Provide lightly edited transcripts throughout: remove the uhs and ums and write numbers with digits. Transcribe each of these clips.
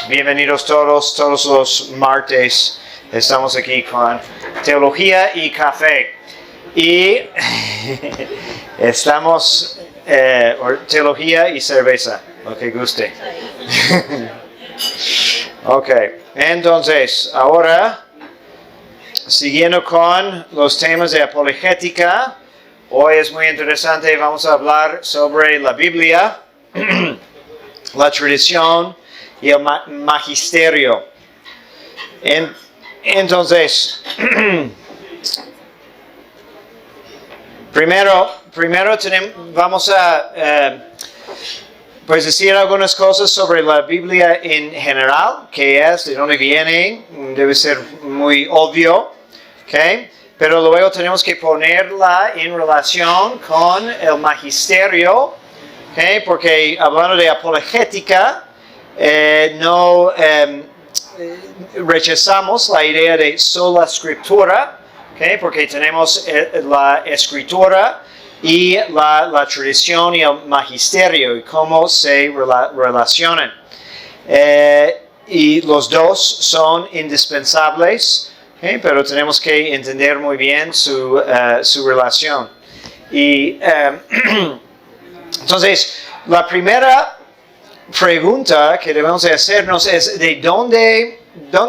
Bienvenidos todos los martes estamos aquí con Teología y Café. Y estamos, Teología y Cerveza, lo que guste. Ok, entonces, ahora, siguiendo con los temas de apologética, hoy es muy interesante, vamos a hablar sobre la Biblia, la tradición y el magisterio. Entonces, primero vamos a pues decir algunas cosas sobre la Biblia en general, qué es, de dónde viene, debe ser muy obvio, ¿okay? Pero luego tenemos que ponerla en relación con el magisterio, ¿okay? Porque hablando de apologética, no rechazamos la idea de sola escritura, ¿okay? Porque tenemos la escritura y la tradición y el magisterio y cómo se relacionan. Y los dos son indispensables, ¿okay? Pero tenemos que entender muy bien su relación. Y entonces, la primera pregunta que debemos de hacernos es ¿de dónde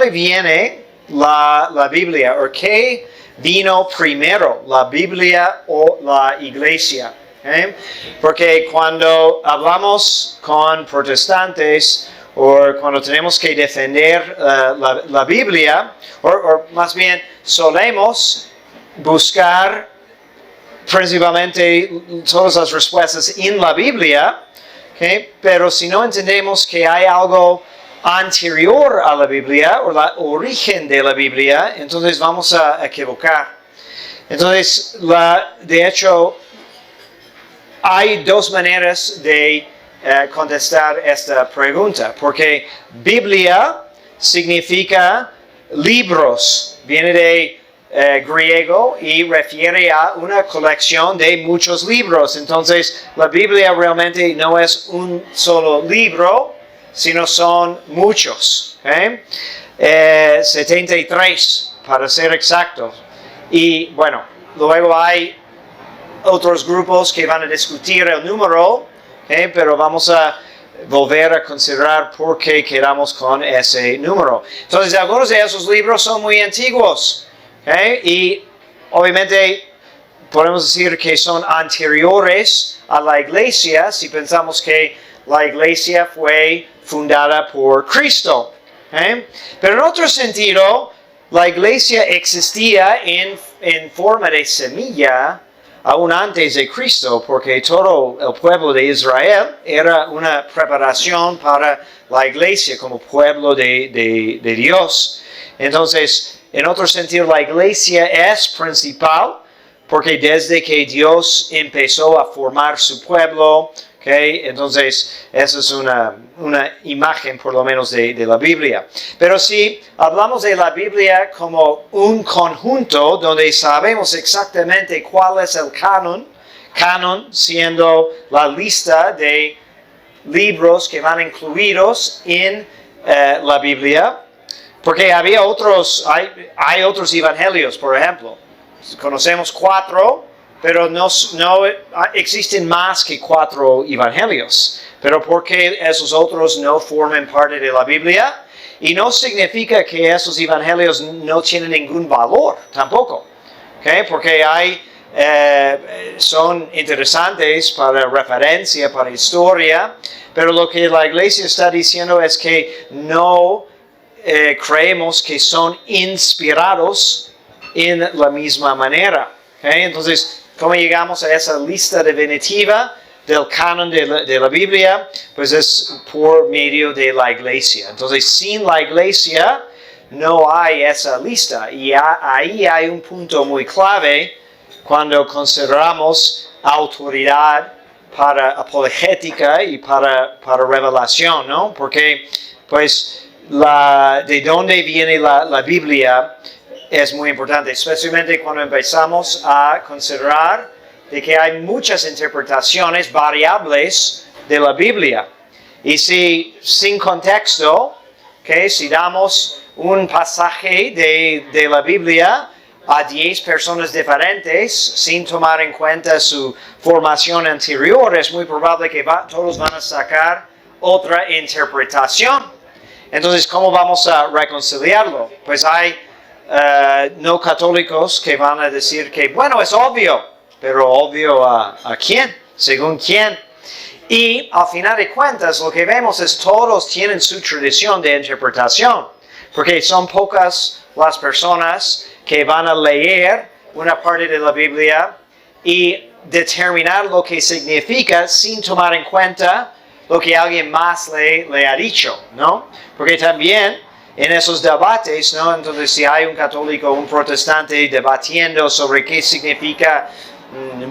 viene la Biblia? ¿O qué vino primero, la Biblia o la iglesia? ¿Okay? Porque cuando hablamos con protestantes o cuando tenemos que defender la Biblia, o más bien solemos buscar principalmente todas las respuestas en la Biblia, ¿okay? Pero si no entendemos que hay algo anterior a la Biblia o el origen de la Biblia, entonces vamos a equivocar. Entonces, de hecho, hay dos maneras de contestar esta pregunta, porque Biblia significa libros, viene de griego y refiere a una colección de muchos libros. Entonces, la Biblia realmente no es un solo libro, sino son muchos. ¿Okay? 73 para ser exactos. Y bueno, luego hay otros grupos que van a discutir el número, ¿okay? Pero vamos a volver a considerar por qué quedamos con ese número. Entonces, algunos de esos libros son muy antiguos. Okay? Y obviamente podemos decir que son anteriores a la iglesia si pensamos que la iglesia fue fundada por Cristo. Okay? Pero en otro sentido, la iglesia existía en forma de semilla aún antes de Cristo, porque todo el pueblo de Israel era una preparación para la iglesia como pueblo de Dios. Entonces, en otro sentido, la iglesia es principal porque desde que Dios empezó a formar su pueblo, ¿okay? Entonces, esa es una imagen por lo menos de la Biblia. Pero si hablamos de la Biblia como un conjunto donde sabemos exactamente cuál es el canon siendo la lista de libros que van incluidos en la Biblia, porque hay otros evangelios, por ejemplo. Conocemos 4, pero no existen más que 4 evangelios. Pero ¿por qué esos otros no forman parte de la Biblia? Y no significa que esos evangelios no tienen ningún valor, tampoco. ¿Okay? Porque son interesantes para referencia, para historia, pero lo que la iglesia está diciendo es que no creemos que son inspirados en la misma manera. ¿Okay? Entonces, ¿cómo llegamos a esa lista definitiva del canon de la Biblia? Pues es por medio de la iglesia. Entonces, sin la iglesia no hay esa lista. Y ahí hay un punto muy clave cuando consideramos autoridad para apologética y para revelación, ¿no? Porque, pues, de dónde viene la Biblia es muy importante, especialmente cuando empezamos a considerar de que hay muchas interpretaciones variables de la Biblia. Y si sin contexto que si damos un pasaje de la Biblia a 10 personas diferentes sin tomar en cuenta su formación anterior, es muy probable que todos van a sacar otra interpretación. Entonces, ¿cómo vamos a reconciliarlo? Pues hay no católicos que van a decir que, bueno, es obvio, pero obvio a quién, según quién. Y al final de cuentas, lo que vemos es todos tienen su tradición de interpretación, porque son pocas las personas que van a leer una parte de la Biblia y determinar lo que significa sin tomar en cuenta lo que alguien más le ha dicho, ¿no? Porque también en esos debates, ¿no? Entonces, si hay un católico o un protestante debatiendo sobre qué significa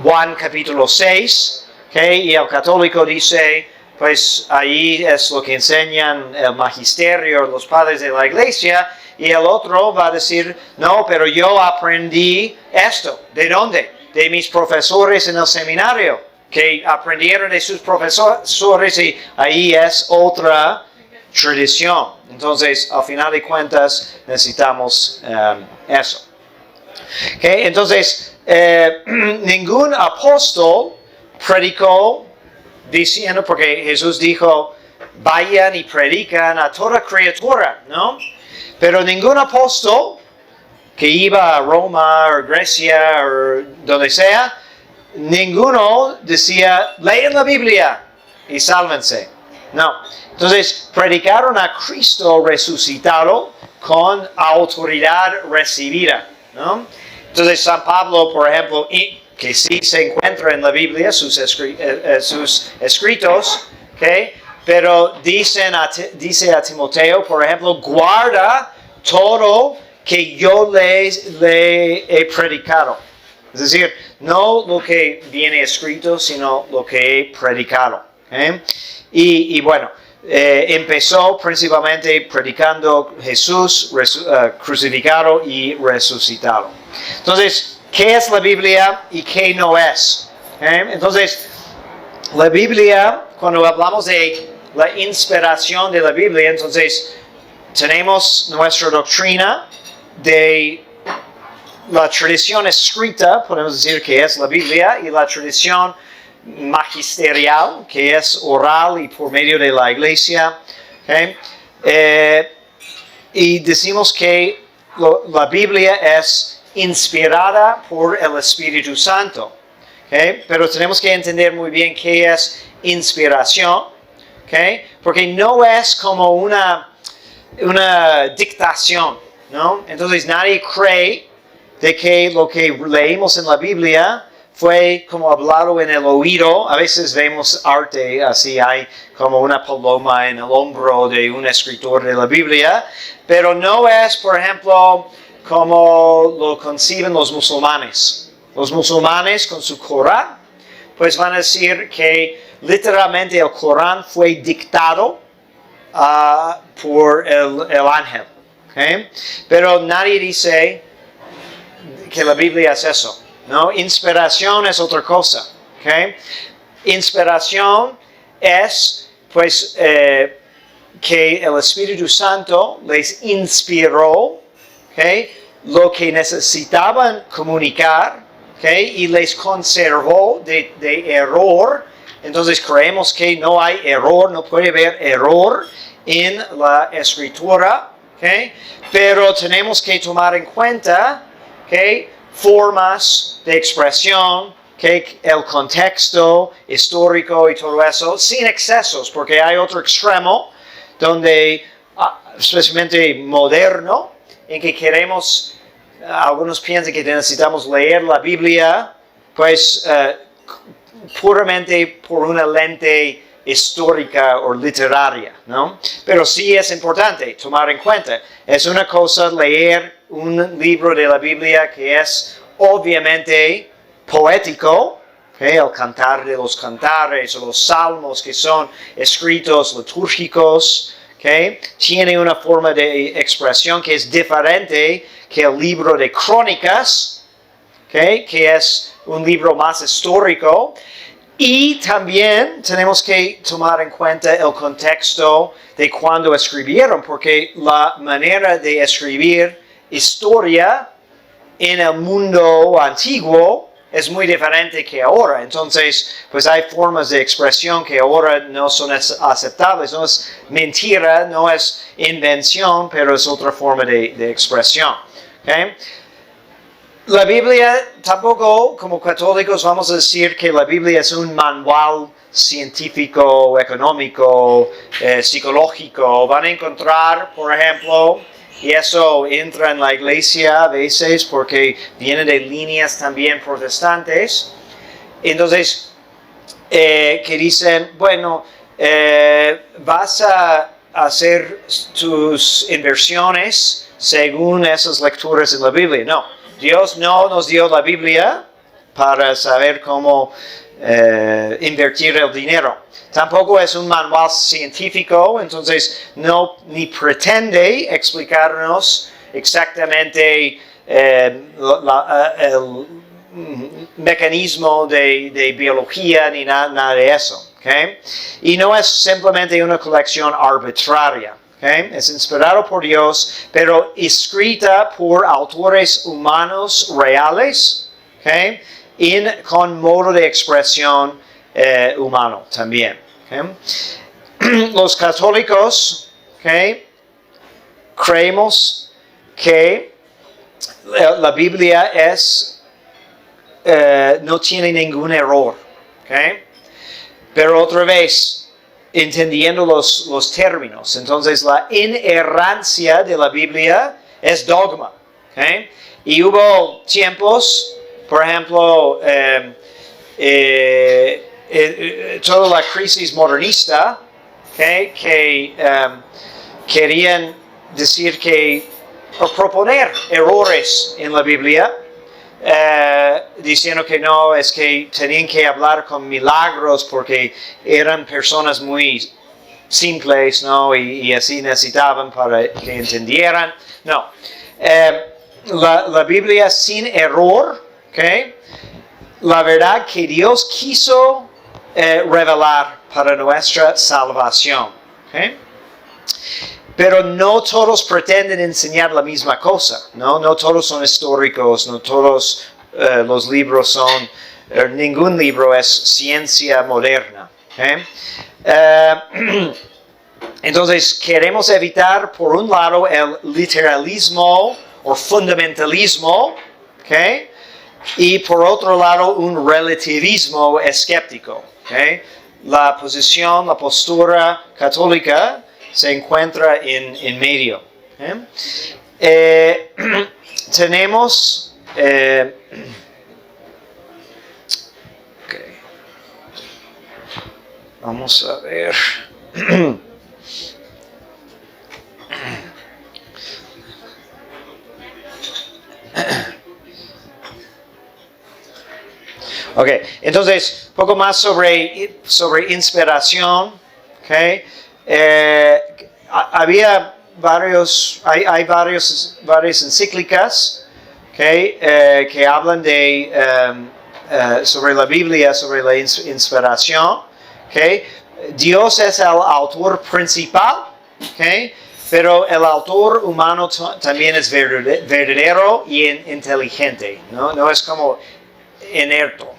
Juan capítulo 6, ¿okay? Y el católico dice, pues ahí es lo que enseñan el magisterio, los padres de la iglesia, y el otro va a decir, no, pero yo aprendí esto. ¿De dónde? De mis profesores en el seminario, que aprendieron de sus profesores, y ahí es otra tradición. Entonces, al final de cuentas, necesitamos eso. Okay, entonces, ningún apóstol predicó diciendo, porque Jesús dijo, vayan y predican a toda criatura, ¿no? Pero ningún apóstol que iba a Roma o Grecia o donde sea, ninguno decía, lean la Biblia y sálvense. No. Entonces, predicaron a Cristo resucitado con autoridad recibida, ¿no? Entonces, San Pablo, por ejemplo, que sí se encuentra en la Biblia, sus escritos, ¿okay? Pero dice a Timoteo, por ejemplo, guarda todo que yo le he predicado. Es decir, no lo que viene escrito, sino lo que he predicado. ¿Okay? Y bueno, empezó principalmente predicando Jesús crucificado y resucitado. Entonces, ¿qué es la Biblia y qué no es? Entonces, la Biblia, cuando hablamos de la inspiración de la Biblia, entonces tenemos nuestra doctrina de la tradición escrita, podemos decir que es la Biblia, y la tradición magisterial, que es oral y por medio de la iglesia. ¿Okay? Y decimos que la Biblia es inspirada por el Espíritu Santo. ¿Okay? Pero tenemos que entender muy bien qué es inspiración. ¿Okay? Porque no es como una dictación, ¿no? Entonces nadie cree de que lo que leímos en la Biblia fue como hablado en el oído. A veces vemos arte así, hay como una paloma en el hombro de un escritor de la Biblia, pero no es, por ejemplo, como lo conciben los musulmanes. Los musulmanes con su Corán, pues van a decir que literalmente el Corán fue dictado por el ángel. ¿Okay? Pero nadie dice que la Biblia es eso, ¿no? Inspiración es otra cosa. ¿Okay? Inspiración es, pues, que el Espíritu Santo les inspiró, ¿okay? Lo que necesitaban comunicar, ¿okay? Y les conservó de error. Entonces creemos que no hay error, no puede haber error en la escritura, ¿okay? Pero tenemos que tomar en cuenta, ¿okay? Formas de expresión, ¿okay? El contexto histórico y todo eso, sin excesos, porque hay otro extremo donde, especialmente moderno, en que queremos, algunos piensan que necesitamos leer la Biblia, pues puramente por una lente histórica o literaria, ¿no? Pero sí es importante tomar en cuenta. Es una cosa leer un libro de la Biblia que es obviamente poético, ¿okay? El cantar de los cantares o los salmos que son escritos litúrgicos, ¿okay? Tiene una forma de expresión que es diferente que el libro de crónicas, ¿okay? Que es un libro más histórico. Y también tenemos que tomar en cuenta el contexto de cuando escribieron, porque la manera de escribir historia en el mundo antiguo es muy diferente que ahora. Entonces, pues hay formas de expresión que ahora no son aceptables. No es mentira, no es invención, pero es otra forma de expresión. ¿Okay? La Biblia, tampoco como católicos vamos a decir que la Biblia es un manual científico, económico, psicológico. Van a encontrar, por ejemplo, y eso entra en la iglesia a veces porque viene de líneas también protestantes. Entonces, que dicen, bueno, vas a hacer tus inversiones según esas lecturas en la Biblia. No. Dios no nos dio la Biblia para saber cómo invertir el dinero. Tampoco es un manual científico, entonces no ni pretende explicarnos exactamente el mecanismo de biología ni nada de eso. ¿Okay? Y no es simplemente una colección arbitraria. Okay? Es inspirado por Dios, pero escrita por autores humanos reales, okay? Con modo de expresión humano también. Okay? Los católicos, okay, creemos que la Biblia no tiene ningún error. Okay? Pero otra vez, entendiendo los términos. Entonces, la inerrancia de la Biblia es dogma. ¿Okay? Y hubo tiempos, por ejemplo, toda la crisis modernista, ¿okay? Que querían decir que, o proponer errores en la Biblia, diciendo que no, es que tenían que hablar con milagros porque eran personas muy simples, ¿no? Y así necesitaban para que entendieran. No. La Biblia sin error, ¿okay? La verdad que Dios quiso revelar para nuestra salvación. ¿Okay? Pero no todos pretenden enseñar la misma cosa, ¿no? No todos son históricos, no todos los libros son, ningún libro es ciencia moderna. ¿Okay? Entonces, queremos evitar, por un lado, el literalismo o fundamentalismo, ¿okay? Y por otro lado, un relativismo escéptico. ¿Okay? La posición, la postura católica se encuentra en medio. Tenemos okay. Vamos a ver. Ok, entonces, un poco más sobre inspiración. Okay. Hay varias encíclicas, okay, que hablan sobre la Biblia, sobre la inspiración. Okay. Dios es el autor principal, okay, pero el autor humano también es verdadero y inteligente. No es como inerto.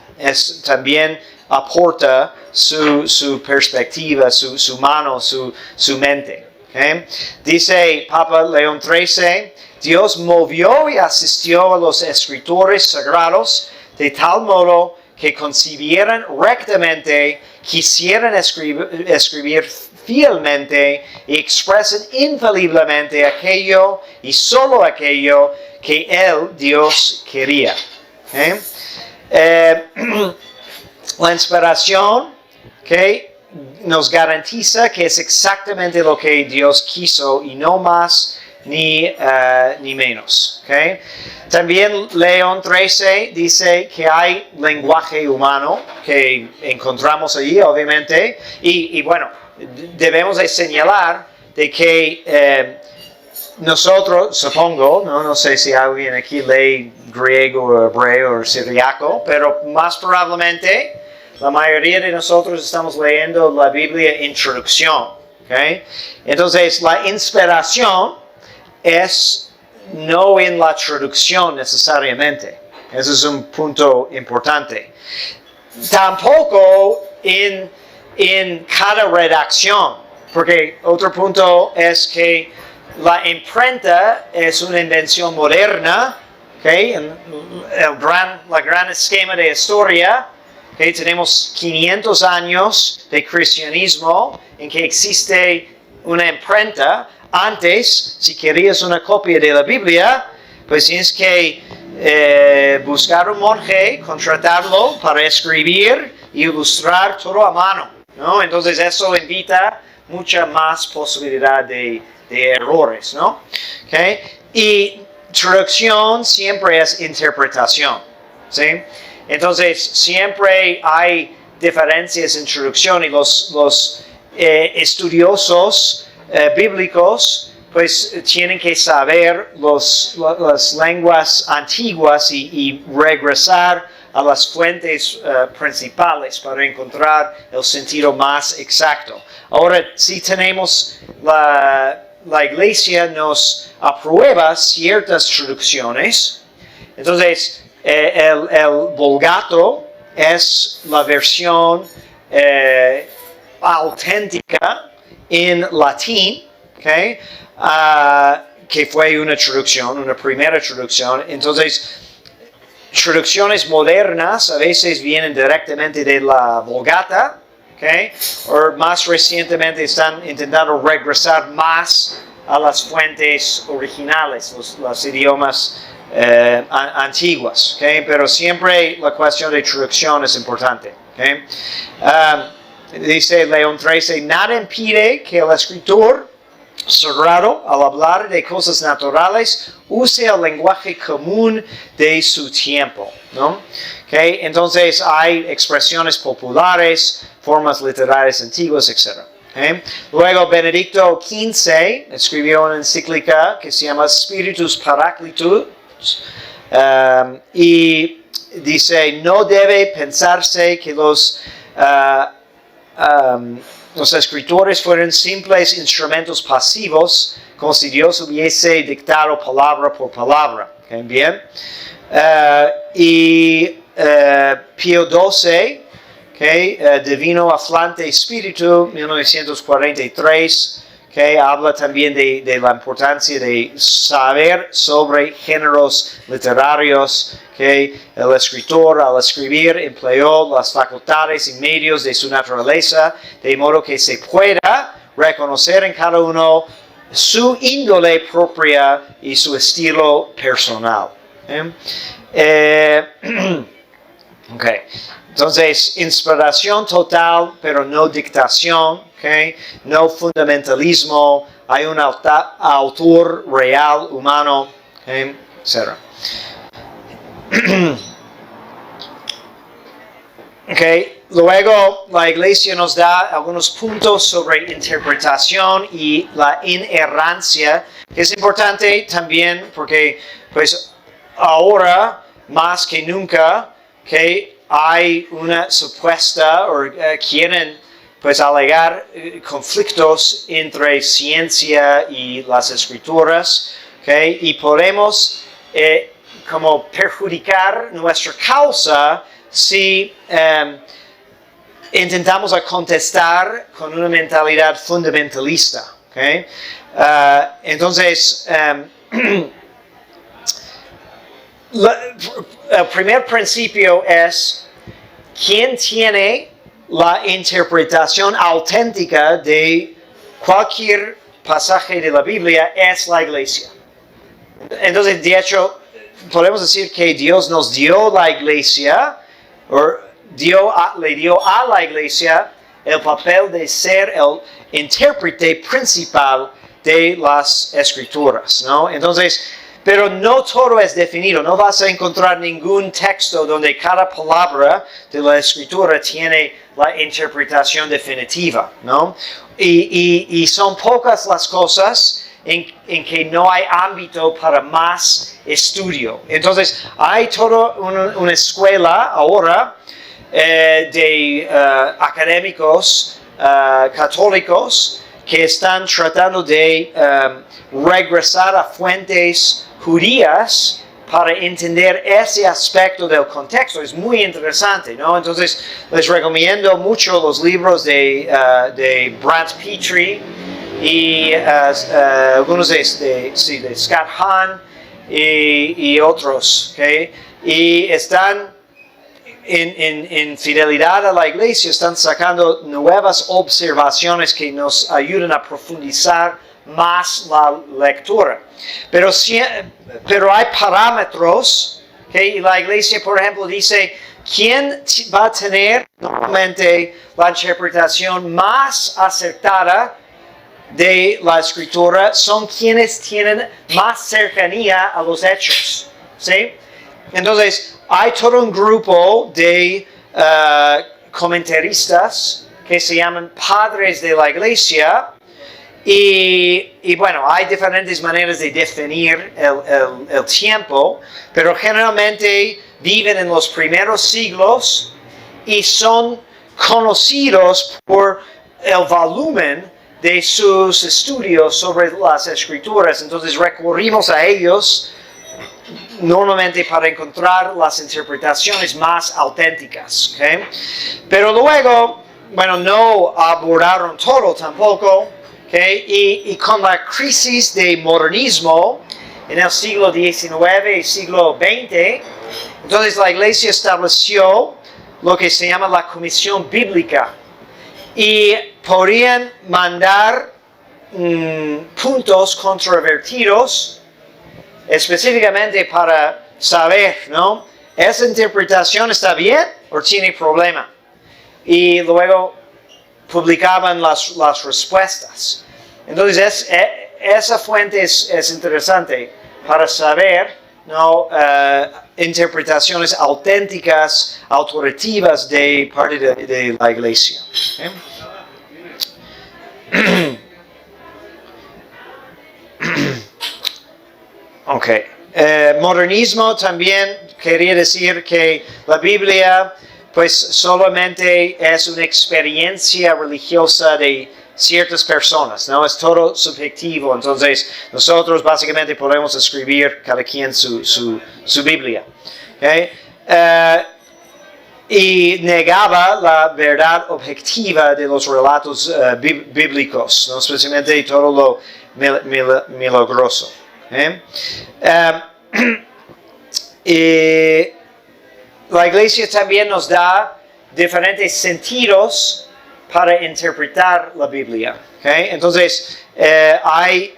También aporta su perspectiva, su mano, su mente. ¿Okay? Dice Papa León XIII, Dios movió y asistió a los escritores sagrados de tal modo que concibieran rectamente, quisieran escribir fielmente y expresen infaliblemente aquello y solo aquello que Él, Dios, quería. ¿Okay? La inspiración, okay, nos garantiza que es exactamente lo que Dios quiso y no más ni menos. Okay. También León XIII dice que hay lenguaje humano que encontramos allí, obviamente, y bueno, debemos de señalar de que nosotros, supongo, no sé si alguien aquí lee griego o hebreo o siriaco, pero más probablemente la mayoría de nosotros estamos leyendo la Biblia introducción. ¿Okay? Entonces, la inspiración es no en la traducción necesariamente. Ese es un punto importante. Tampoco en cada redacción, porque otro punto es que la imprenta es una invención moderna, ¿okay? La gran esquema de historia, ¿okay? Tenemos 500 años de cristianismo en que existe una imprenta. Antes, si querías una copia de la Biblia, pues tienes que buscar un monje, contratarlo para escribir y ilustrar todo a mano, ¿no? Entonces eso invita mucha más posibilidad de errores, ¿no? ¿Okay? Y traducción siempre es interpretación, ¿sí? Entonces siempre hay diferencias en traducción y los estudiosos bíblicos pues tienen que saber las lenguas antiguas y regresar a las fuentes principales para encontrar el sentido más exacto. Ahora, si tenemos la iglesia nos aprueba ciertas traducciones, entonces el Vulgata es la versión auténtica en latín, ¿okay? Que fue una traducción, una primera traducción. Entonces, traducciones modernas a veces vienen directamente de la Vulgata, ¿okay? O más recientemente están intentando regresar más a las fuentes originales, los idiomas antiguos, ¿okay? Pero siempre la cuestión de traducción es importante, ¿okay? Dice León 13, nada impide que el escritor sagrado, al hablar de cosas naturales, use el lenguaje común de su tiempo, ¿no? Okay, entonces hay expresiones populares, formas literarias antiguas, etc. Okay. Luego Benedicto XV escribió una encíclica que se llama Spiritus Paraclitus y dice, no debe pensarse que los escritores fueron simples instrumentos pasivos, como si Dios hubiese dictado palabra por palabra. ¿Okay? Bien. Pío XII, okay, Divino Aflante Espíritu, 1943, okay, habla también de la importancia de saber sobre géneros literarios. Okay. El escritor al escribir empleó las facultades y medios de su naturaleza, de modo que se pueda reconocer en cada uno su índole propia y su estilo personal. Okay. Entonces, inspiración total, pero no dictación, okay. No fundamentalismo, hay un autor real, humano, okay, etc. Okay. Luego la iglesia nos da algunos puntos sobre interpretación y la inerrancia, que es importante también porque pues ahora más que nunca que hay una supuesta o quieren pues alegar conflictos entre ciencia y las escrituras, okay, y podemos como perjudicar nuestra causa si intentamos a contestar con una mentalidad fundamentalista. Okay? Entonces, el primer principio es quién tiene la interpretación auténtica de cualquier pasaje de la Biblia es la iglesia. Entonces, de hecho, podemos decir que Dios nos dio la iglesia, o le dio a la iglesia el papel de ser el intérprete principal de las escrituras, ¿no? Entonces, pero no todo es definido. No vas a encontrar ningún texto donde cada palabra de la escritura tiene la interpretación definitiva, ¿no? Y son pocas las cosas en que no hay ámbito para más estudio. Entonces, hay toda una escuela ahora de académicos católicos que están tratando de regresar a fuentes judías para entender ese aspecto del contexto. Es muy interesante, ¿no? Entonces, les recomiendo mucho los libros de Brant Petrie y algunos de Scott Hahn y otros, ¿okay? Y están en fidelidad a la iglesia, están sacando nuevas observaciones que nos ayudan a profundizar más la lectura. Pero hay parámetros, ¿okay? Y la iglesia, por ejemplo, dice, ¿quién va a tener normalmente la interpretación más acertada de la escritura? Son quienes tienen más cercanía a los hechos, ¿sí? Entonces, hay todo un grupo de comentaristas que se llaman padres de la iglesia y bueno, hay diferentes maneras de definir el tiempo, pero generalmente viven en los primeros siglos y son conocidos por el volumen de sus estudios sobre las escrituras. Entonces recurrimos a ellos normalmente para encontrar las interpretaciones más auténticas, ¿okay? Pero luego, bueno, no abordaron todo tampoco, ¿okay? Y con la crisis de modernismo en el siglo XIX y siglo XX, entonces la iglesia estableció lo que se llama la Comisión Bíblica y podían mandar puntos controvertidos específicamente para saber, ¿no? ¿Esa interpretación está bien o tiene problema? Y luego publicaban las respuestas. Entonces, esa fuente es interesante para saber, ¿no? Interpretaciones auténticas, autoritativas de parte de la iglesia. ¿Okay? Ok. Modernismo también quería decir que la Biblia pues solamente es una experiencia religiosa de ciertas personas, ¿no? Es todo subjetivo, entonces nosotros básicamente podemos escribir cada quien su Biblia. ¿Okay? Y negaba la verdad objetiva de los relatos bíblicos, ¿no? Especialmente todo lo milagroso. Y la iglesia también nos da diferentes sentidos para interpretar la Biblia. ¿Okay? Entonces, hay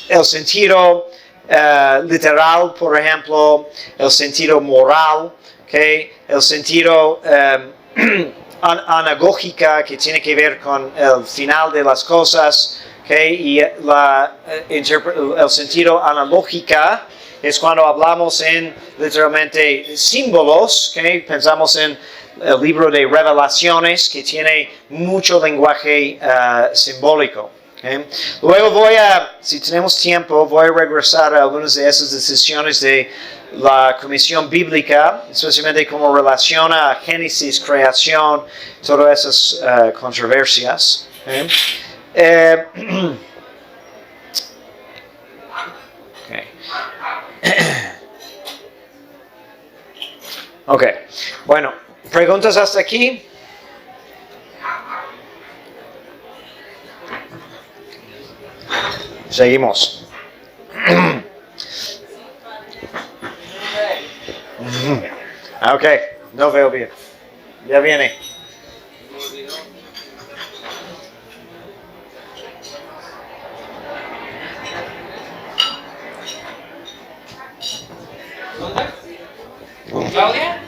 el sentido literal, por ejemplo, el sentido moral, ¿okay? El sentido anagógica, que tiene que ver con el final de las cosas. Okay, y el sentido analógica es cuando hablamos en literalmente símbolos, okay? Pensamos en el libro de Revelaciones que tiene mucho lenguaje simbólico. Okay? Luego si tenemos tiempo, voy a regresar a algunas de esas decisiones de la Comisión Bíblica, especialmente cómo relaciona a Génesis, creación, todas esas controversias. Okay? Ok, bueno, ¿preguntas hasta aquí? Seguimos. Ok, no veo bien. Ya viene. ¿Claudia?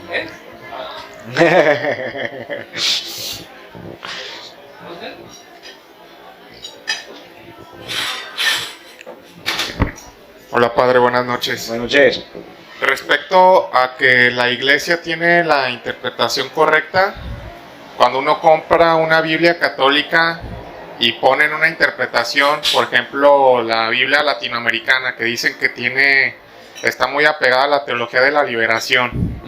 Hola padre, buenas noches. Buenas noches. Respecto a que la iglesia tiene la interpretación correcta, cuando uno compra una Biblia católica y ponen una interpretación, por ejemplo la Biblia latinoamericana, que dicen que está muy apegada a la teología de la liberación.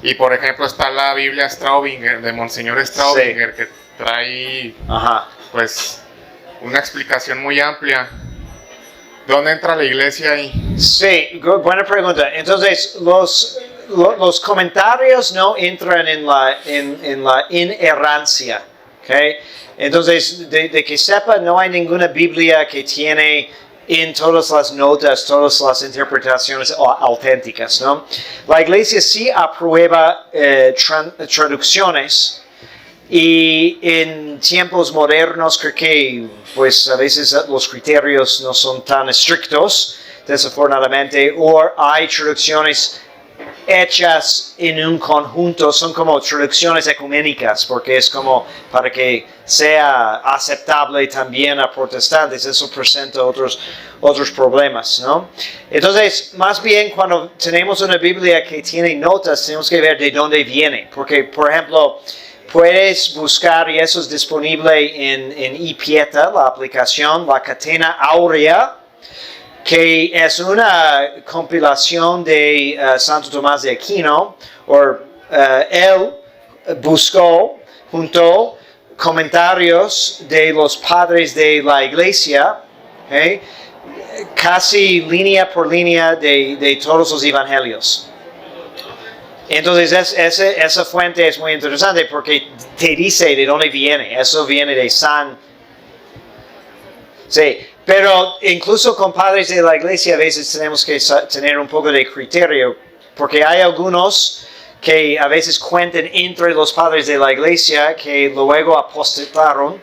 Y por ejemplo está la Biblia Straubinger, de Monseñor Straubinger, que trae pues una explicación muy amplia. ¿Dónde entra la iglesia ahí? Sí, buena pregunta. Entonces, los comentarios no entran en la inerrancia. ¿Okay? Entonces, de que sepa, no hay ninguna Biblia que tiene en todas las notas, todas las interpretaciones auténticas, ¿no? La iglesia sí aprueba traducciones, y en tiempos modernos creo que pues a veces los criterios no son tan estrictos, desafortunadamente, o hay traducciones hechas en un conjunto, son como traducciones ecuménicas, porque es como para que sea aceptable también a protestantes. Eso presenta otros problemas, ¿no? Entonces, más bien cuando tenemos una Biblia que tiene notas, tenemos que ver de dónde viene, porque, por ejemplo, puedes buscar, y eso es disponible en iPieta, la aplicación, la Catena Aurea, que es una compilación de Santo Tomás de Aquino. Él juntó comentarios de los padres de la iglesia, ¿okay? Casi línea por línea de todos los evangelios. Entonces esa fuente es muy interesante porque te dice de dónde viene. Eso viene de San. Sí, pero incluso con padres de la iglesia a veces tenemos que tener un poco de criterio, porque hay algunos que a veces cuentan entre los padres de la iglesia que luego apostataron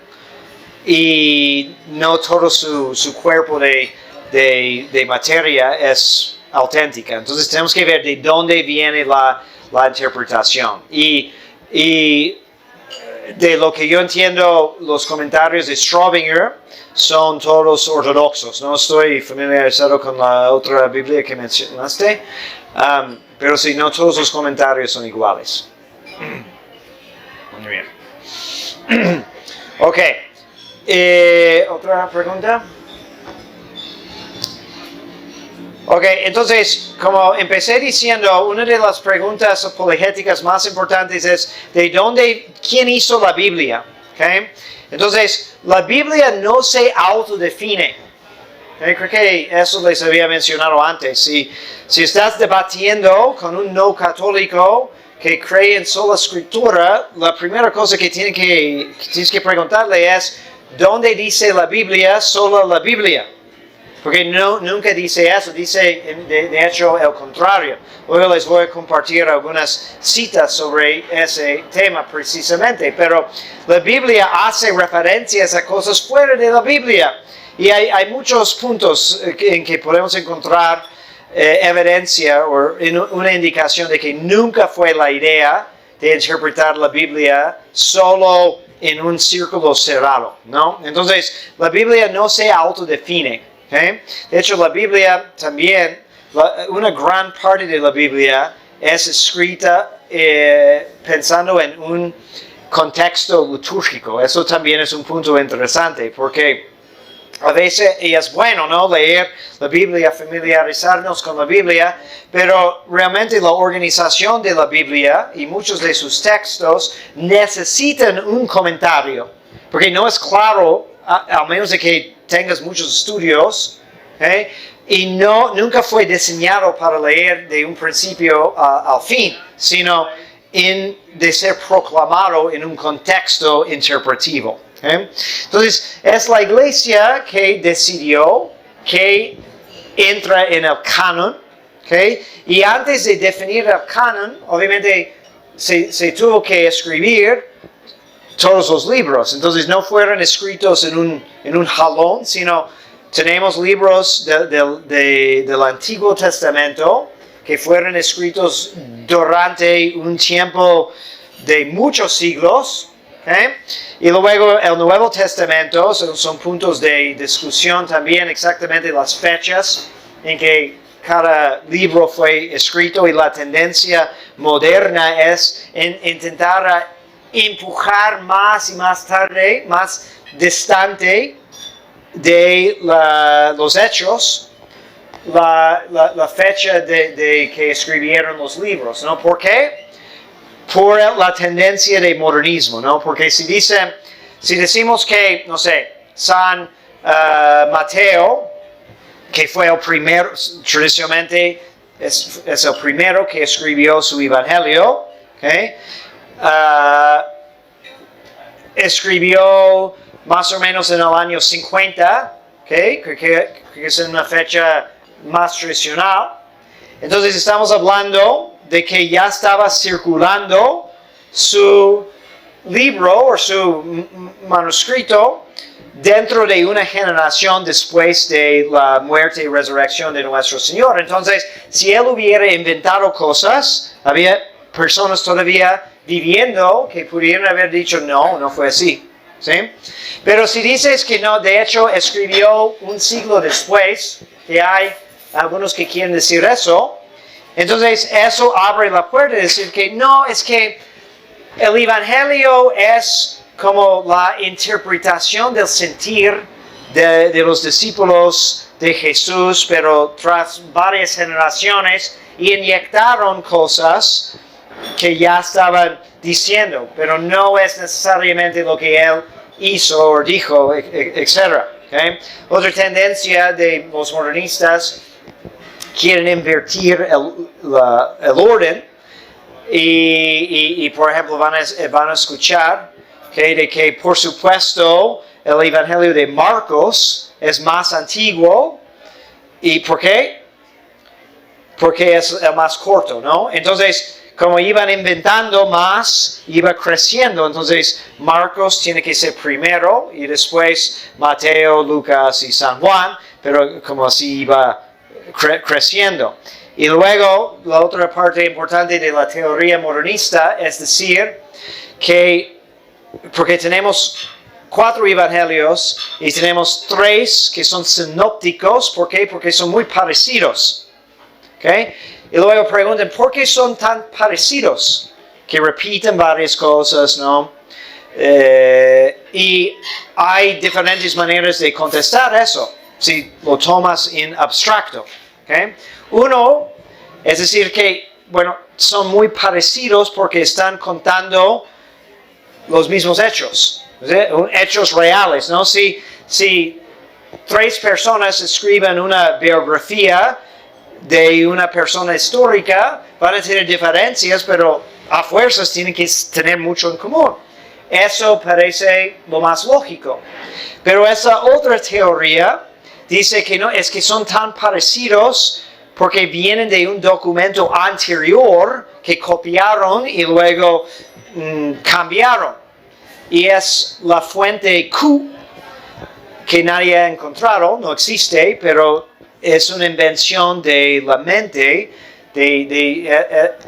y no todo su cuerpo de materia es auténtica. Entonces tenemos que ver de dónde viene la interpretación. Y de lo que yo entiendo, los comentarios de Straubinger son todos ortodoxos. No estoy familiarizado con la otra Biblia que mencionaste, pero sí, no todos los comentarios son iguales. Muy bien. Ok. ¿Otra pregunta? Ok, entonces, como empecé diciendo, una de las preguntas apologéticas más importantes es ¿quién hizo la Biblia? Okay. Entonces, la Biblia no se autodefine. Okay. Creo que eso les había mencionado antes. Si estás debatiendo con un no católico que cree en sola escritura, la primera cosa que tienes que preguntarle es, ¿dónde dice la Biblia sola la Biblia? Porque nunca dice eso, dice de hecho el contrario. Luego les voy a compartir algunas citas sobre ese tema precisamente. Pero la Biblia hace referencias a cosas fuera de la Biblia. Y hay muchos puntos en que podemos encontrar evidencia o una indicación de que nunca fue la idea de interpretar la Biblia solo en un círculo cerrado, ¿no? Entonces, la Biblia no se autodefine. Okay. De hecho, la Biblia también, una gran parte de la Biblia es escrita pensando en un contexto litúrgico. Eso también es un punto interesante porque a veces es bueno, ¿no?, leer la Biblia, familiarizarnos con la Biblia, pero realmente la organización de la Biblia y muchos de sus textos necesitan un comentario, porque no es claro, al menos de que tengas muchos estudios, y nunca fue diseñado para leer de un principio al fin, sino de ser proclamado en un contexto interpretativo. Entonces, es la iglesia que decidió que entra en el canon, y antes de definir el canon, obviamente se tuvo que escribir todos los libros. Entonces no fueron escritos en un jalón, sino tenemos libros del Antiguo Testamento que fueron escritos durante un tiempo de muchos siglos. Y luego el Nuevo Testamento son puntos de discusión también, exactamente las fechas en que cada libro fue escrito, y la tendencia moderna es intentar empujar más y más tarde, más distante de los hechos, la fecha de que escribieron los libros, ¿no? ¿Por qué? por la tendencia de modernismo, ¿no? Porque si decimos que, no sé, San Mateo, que fue el primero, tradicionalmente es el primero que escribió su evangelio, ¿okay? Escribió más o menos en el año 50, ¿okay? que es una fecha más tradicional. Entonces estamos hablando de que ya estaba circulando su libro o su manuscrito dentro de una generación después de la muerte y resurrección de nuestro Señor. Entonces, si él hubiera inventado cosas, había personas todavía viviendo que pudieran haber dicho no fue así. ¿Sí? Pero si dices que no, de hecho escribió un siglo después, que hay algunos que quieren decir eso, entonces eso abre la puerta de decir que no, es que el Evangelio es como la interpretación del sentir de los discípulos de Jesús, pero tras varias generaciones inyectaron cosas que ya estaban diciendo, pero no es necesariamente lo que él hizo o dijo, etc. ¿Okay? Otra tendencia de los modernistas quieren invertir el orden y por ejemplo van a escuchar de que por supuesto el Evangelio de Marcos es más antiguo. ¿Y por qué? Porque es el más corto, ¿no? Entonces, como iban inventando más, iba creciendo. Entonces, Marcos tiene que ser primero y después Mateo, Lucas y San Juan, pero como así iba creciendo. Y luego, la otra parte importante de la teoría modernista es decir que, porque tenemos 4 evangelios y tenemos 3 que son sinópticos, ¿por qué? Porque son muy parecidos. ¿Okay? Y luego preguntan, ¿por qué son tan parecidos? Que repiten varias cosas, ¿no? Y hay diferentes maneras de contestar eso, si lo tomas en abstracto. ¿Okay? Uno, es decir que, bueno, son muy parecidos porque están contando los mismos hechos, ¿sí? Hechos reales, ¿no? Si 3 personas escriben una biografía de una persona histórica, van a tener diferencias, pero a fuerzas tienen que tener mucho en común. Eso parece lo más lógico. Pero esa otra teoría dice que no, es que son tan parecidos porque vienen de un documento anterior que copiaron y luego cambiaron. Y es la fuente Q, que nadie ha encontrado, no existe, pero es una invención de la mente de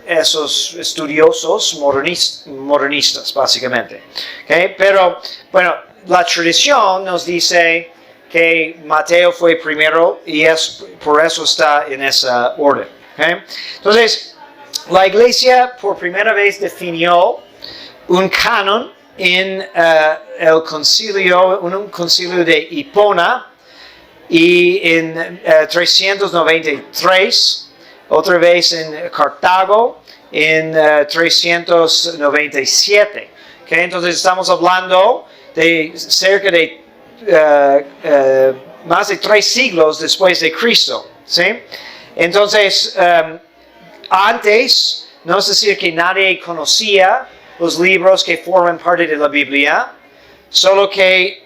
esos estudiosos modernistas, básicamente. ¿Okay? Pero, bueno, la tradición nos dice que Mateo fue primero y por eso está en esa orden. ¿Okay? Entonces, la iglesia por primera vez definió un canon en un concilio de Hipona, y en 393, otra vez en Cartago, en 397. ¿Okay? Entonces estamos hablando de cerca de más de 3 siglos después de Cristo. ¿Sí? Entonces, antes, no es decir que nadie conocía los libros que forman parte de la Biblia, solo que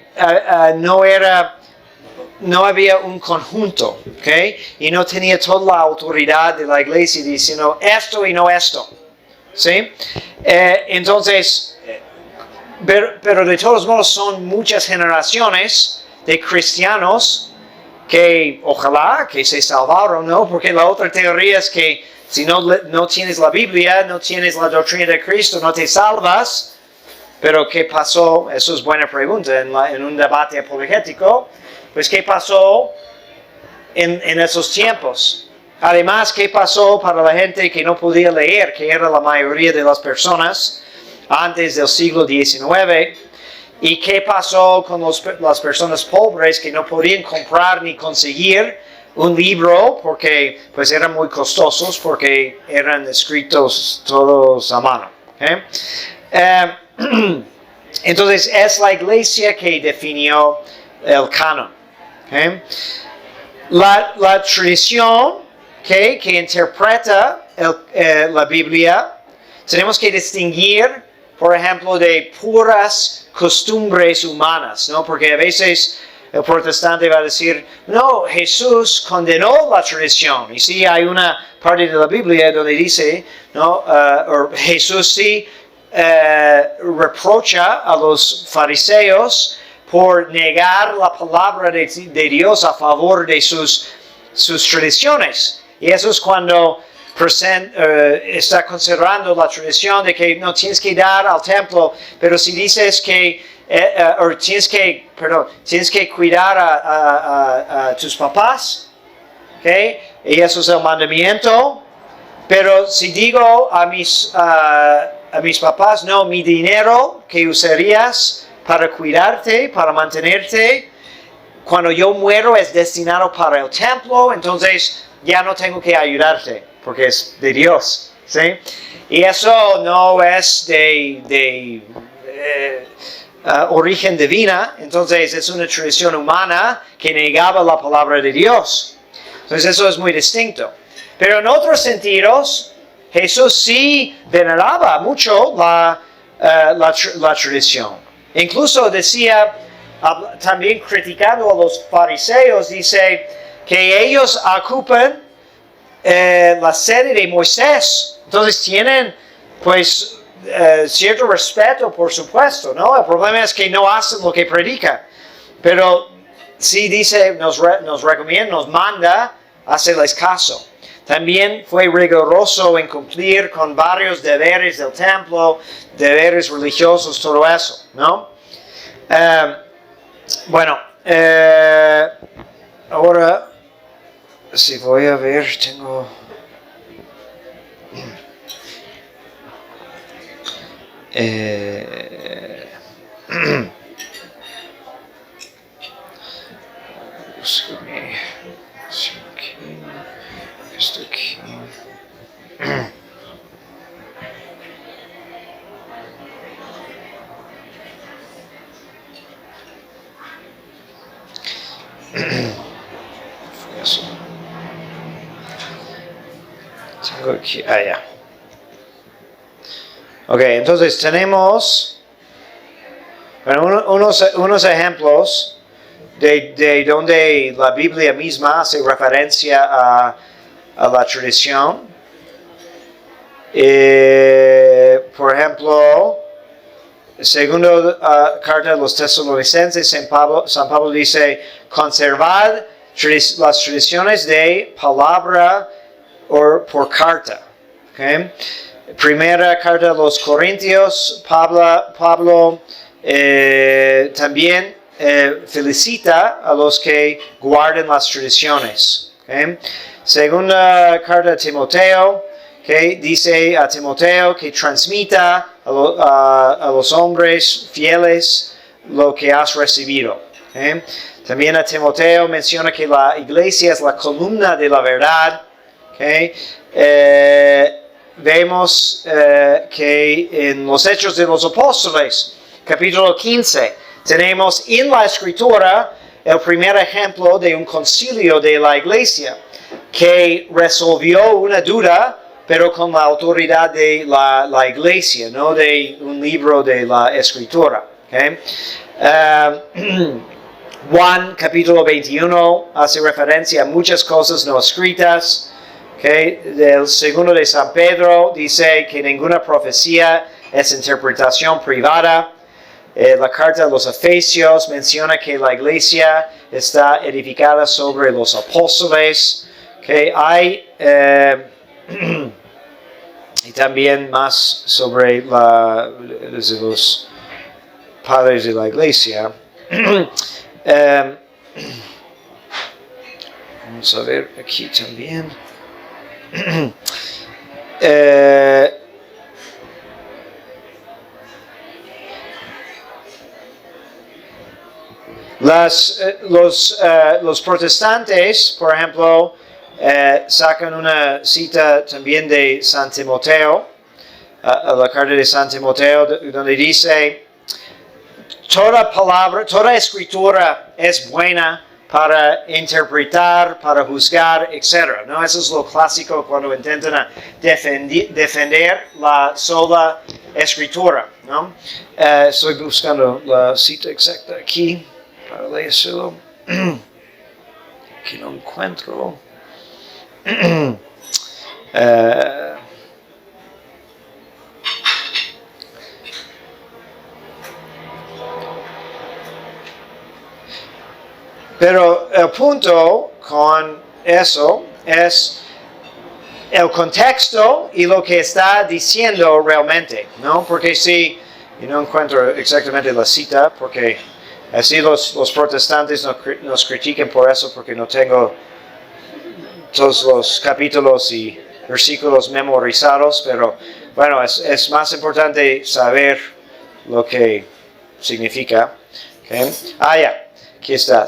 no había un conjunto, ¿okay? Y no tenía toda la autoridad de la iglesia diciendo esto y no esto, ¿sí? Entonces, pero de todos modos son muchas generaciones de cristianos que ojalá que se salvaron, ¿no? Porque la otra teoría es que si no tienes la Biblia, no tienes la doctrina de Cristo, no te salvas. Pero ¿qué pasó? Eso es buena pregunta en un debate apologético. Pues, ¿qué pasó en esos tiempos? Además, ¿qué pasó para la gente que no podía leer, que era la mayoría de las personas antes del siglo XIX? ¿Y qué pasó con las personas pobres que no podían comprar ni conseguir un libro porque pues eran muy costosos, porque eran escritos todos a mano? Entonces es la iglesia que definió el canon. La tradición que interpreta la Biblia, tenemos que distinguir, por ejemplo, de puras costumbres humanas, ¿no? Porque a veces el protestante va a decir, no, Jesús condenó la tradición. Y sí, hay una parte de la Biblia donde dice, ¿no? Jesús sí reprocha a los fariseos por negar la palabra de Dios a favor de sus tradiciones. Y eso es cuando está considerando la tradición de que no tienes que dar al templo, pero si dices que tienes que cuidar a tus papás, ¿okay? Y eso es el mandamiento. Pero si digo a mis papás, no, mi dinero que usarías para cuidarte, para mantenerte, cuando yo muero es destinado para el templo, entonces ya no tengo que ayudarte, porque es de Dios, ¿sí? Y eso no es de origen divina, entonces es una tradición humana que negaba la palabra de Dios. Entonces eso es muy distinto. Pero en otros sentidos, Jesús sí veneraba mucho la tradición. Incluso decía, también criticando a los fariseos, dice que ellos ocupan la sede de Moisés. Entonces tienen pues cierto respeto, por supuesto, ¿no? El problema es que no hacen lo que predican. Pero sí dice, nos recomienda, nos manda hacerles caso. También fue riguroso en cumplir con varios deberes del templo, deberes religiosos, todo eso, ¿no? Bueno, ahora, si voy a ver, tengo... Esto aquí. Eso. Tengo aquí, ya. Ok, entonces tenemos unos ejemplos de donde la Biblia misma hace referencia a la tradición. Por ejemplo, segundo carta de los Tesalonicenses, San Pablo dice, conservad las tradiciones de palabra o por carta. Okay? Primera carta de los Corintios, Pablo también felicita a los que guardan las tradiciones. Okay? Segunda carta de Timoteo, que dice a Timoteo que transmita a los hombres fieles lo que has recibido. Okay? También a Timoteo menciona que la iglesia es la columna de la verdad. Okay? Vemos que en los Hechos de los Apóstoles, capítulo 15, tenemos en la Escritura el primer ejemplo de un concilio de la iglesia que resolvió una duda, pero con la autoridad de la iglesia, no de un libro de la Escritura. Okay? Juan capítulo 21 hace referencia a muchas cosas no escritas. Okay? Del segundo de San Pedro dice que ninguna profecía es interpretación privada. La carta de los Efesios menciona que la iglesia está edificada sobre los apóstoles. Okay? Hay y también más sobre los padres de la iglesia. Vamos a ver aquí también. Los protestantes, por ejemplo, sacan una cita también de San Timoteo, a la carta de San Timoteo, donde dice, toda palabra, toda escritura es buena para interpretar, para juzgar, etc. ¿No? Eso es lo clásico cuando intentan defender la sola escritura. ¿No? Estoy buscando la cita exacta aquí para leerlo. Que no encuentro. Pero el punto con eso es el contexto y lo que está diciendo realmente, ¿no? Porque si, y no encuentro exactamente la cita, porque así los protestantes nos critican por eso, porque no tengo todos los capítulos y versículos memorizados, pero bueno, es más importante saber lo que significa. ¿Okay? Ya. Aquí está.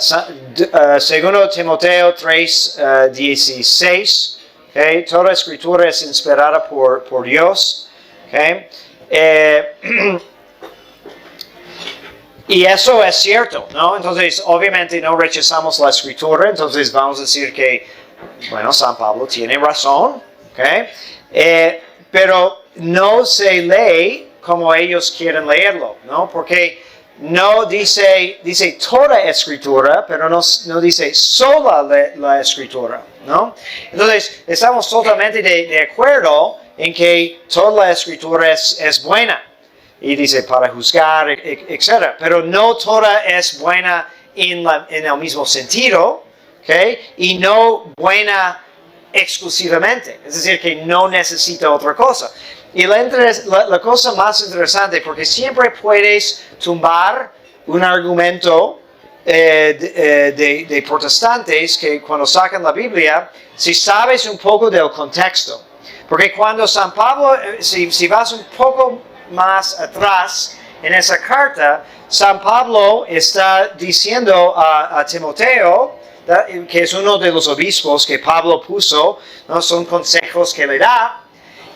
Segundo Timoteo 3, 16. Okay? Toda escritura es inspirada por Dios. Okay? Y eso es cierto, ¿no? Entonces, obviamente no rechazamos la escritura, entonces vamos a decir que, bueno, San Pablo tiene razón. Okay? Pero no se lee como ellos quieren leerlo, ¿no? Porque no dice toda escritura, pero no dice sola la escritura, ¿no? Entonces, estamos totalmente de acuerdo en que toda la escritura es buena. Y dice para juzgar, etc. Pero no toda es buena en el mismo sentido, ¿okay? Y no buena exclusivamente. Es decir, que no necesita otra cosa. Y la cosa más interesante, porque siempre puedes tumbar un argumento de protestantes que cuando sacan la Biblia, si sabes un poco del contexto. Porque cuando San Pablo, si vas un poco más atrás en esa carta, San Pablo está diciendo a Timoteo, que es uno de los obispos que Pablo puso, ¿no? Son consejos que le da,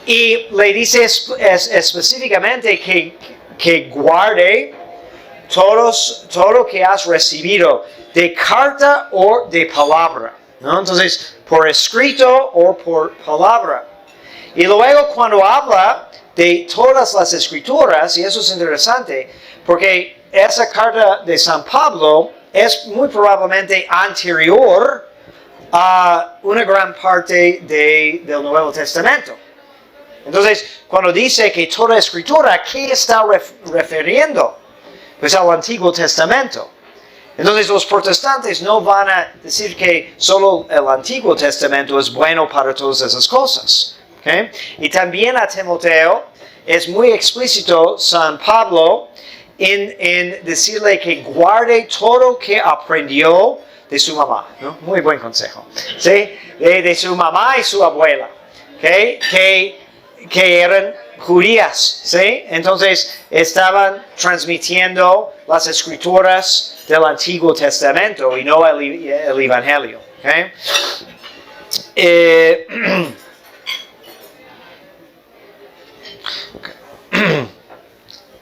y le dice específicamente que guarde todo lo que has recibido de carta o de palabra, ¿no? Entonces, por escrito o por palabra. Y luego cuando habla de todas las escrituras, y eso es interesante, porque esa carta de San Pablo es muy probablemente anterior a una gran parte del Nuevo Testamento. Entonces, cuando dice que toda escritura, ¿a qué está refiriendo? Pues al Antiguo Testamento. Entonces, los protestantes no van a decir que solo el Antiguo Testamento es bueno para todas esas cosas. ¿Okay? Y también a Timoteo es muy explícito San Pablo en decirle que guarde todo que aprendió de su mamá, ¿no? Muy buen consejo, ¿sí? De su mamá y su abuela, ¿okay? que eran judías, ¿sí? Entonces estaban transmitiendo las escrituras del Antiguo Testamento y no el Evangelio, ¿okay?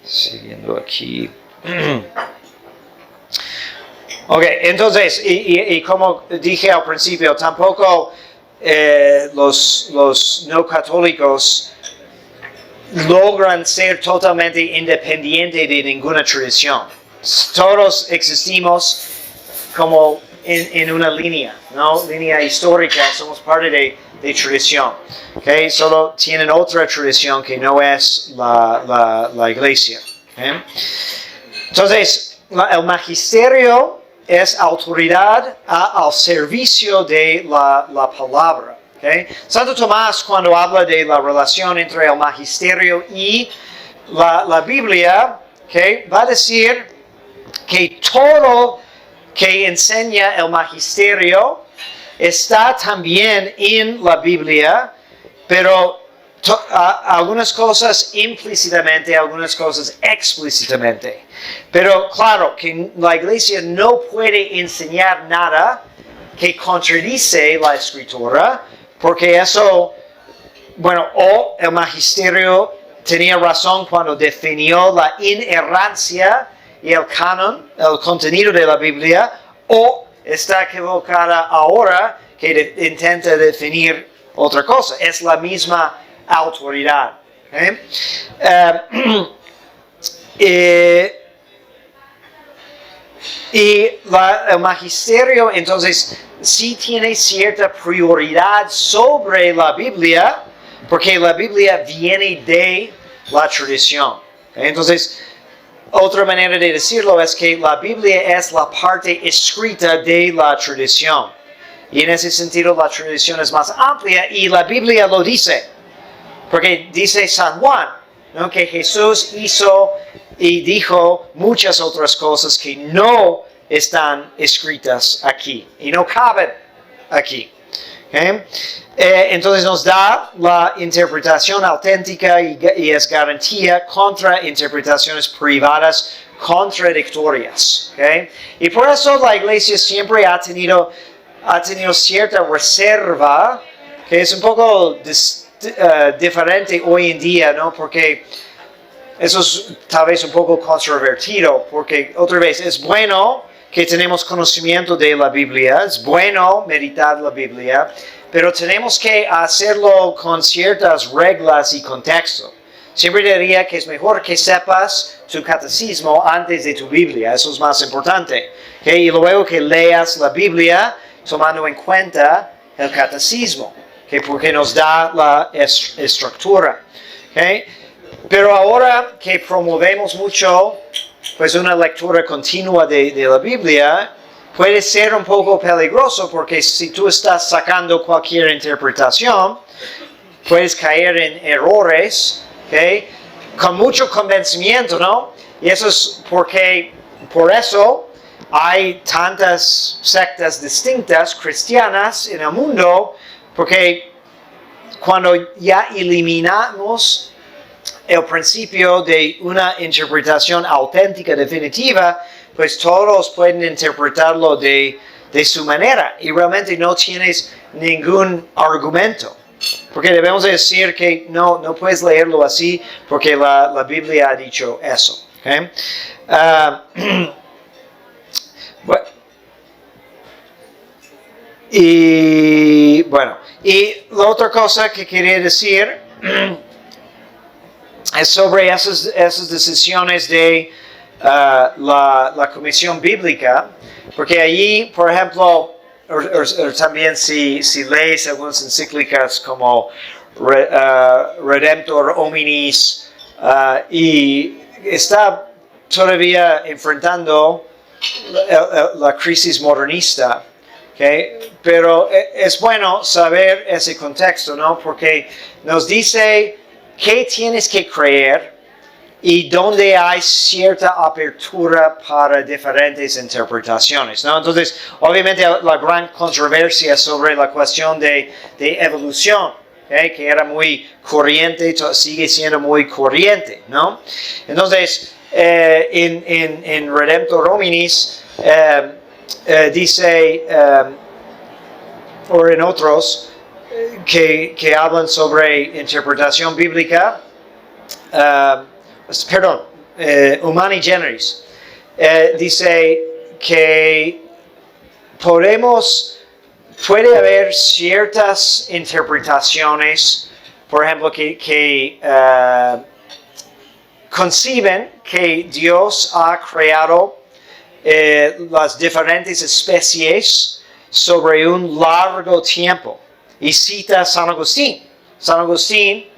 Siguiendo aquí. Ok, entonces, y como dije al principio, tampoco los no católicos logran ser totalmente independientes de ninguna tradición. Todos existimos como en una línea, ¿no? Línea histórica, somos parte de tradición. Okay? Solo tienen otra tradición que no es la iglesia. Okay? Entonces, el magisterio es autoridad al servicio de la palabra. Okay? Santo Tomás, cuando habla de la relación entre el magisterio y la Biblia, okay, va a decir que todo que enseña el magisterio está también en la Biblia, pero algunas cosas implícitamente, algunas cosas explícitamente. Pero claro, que la iglesia no puede enseñar nada que contradice la escritura, porque eso, bueno, o el magisterio tenía razón cuando definió la inerrancia y el canon, el contenido de la Biblia, o está equivocada ahora que intenta definir otra cosa. Es la misma autoridad. ¿Okay? Y el magisterio entonces sí tiene cierta prioridad sobre la Biblia, porque la Biblia viene de la tradición. Entonces, otra manera de decirlo es que la Biblia es la parte escrita de la tradición. Y en ese sentido la tradición es más amplia y la Biblia lo dice. Porque dice San Juan, ¿no?, que Jesús hizo y dijo muchas otras cosas que no están escritas aquí y no caben aquí. ¿Okay? Entonces nos da la interpretación auténtica y es garantía contra interpretaciones privadas contradictorias. ¿Okay? Y por eso la Iglesia siempre ha tenido cierta reserva, que es un poco diferente hoy en día, ¿no? Porque eso es tal vez un poco controvertido, porque otra vez es bueno que tenemos conocimiento de la Biblia, es bueno meditar la Biblia, pero tenemos que hacerlo con ciertas reglas y contexto. Siempre diría que es mejor que sepas tu catecismo antes de tu Biblia, eso es más importante. ¿Okay? Y luego que leas la Biblia tomando en cuenta el catecismo, ¿okay? Porque nos da la estructura. ¿Okay? Pero ahora que promovemos mucho pues una lectura continua de la Biblia, puede ser un poco peligroso porque si tú estás sacando cualquier interpretación, puedes caer en errores, ¿okay? Con mucho convencimiento, ¿no? Y eso es por eso hay tantas sectas distintas cristianas en el mundo, porque cuando ya eliminamos el principio de una interpretación auténtica, definitiva, pues todos pueden interpretarlo de su manera y realmente no tienes ningún argumento. Porque debemos decir que no puedes leerlo así porque la Biblia ha dicho eso. ¿Okay? Y la otra cosa que quería decir es sobre esas decisiones de la Comisión Bíblica, porque allí, por ejemplo, o también si lees algunas encíclicas como Redemptor Hominis, y está todavía enfrentando la crisis modernista, ¿okay? Pero es bueno saber ese contexto, ¿no? Porque nos dice qué tienes que creer y dónde hay cierta apertura para diferentes interpretaciones, ¿no? Entonces, obviamente la gran controversia sobre la cuestión de evolución, ¿okay? Que era muy corriente, sigue siendo muy corriente, ¿no? Entonces, en Redemptor Hominis dice, o en otros, que hablan sobre interpretación bíblica, Humani Generis, dice que puede haber ciertas interpretaciones, por ejemplo, que conciben que Dios ha creado las diferentes especies sobre un largo tiempo. Y cita a San Agustín. San Agustín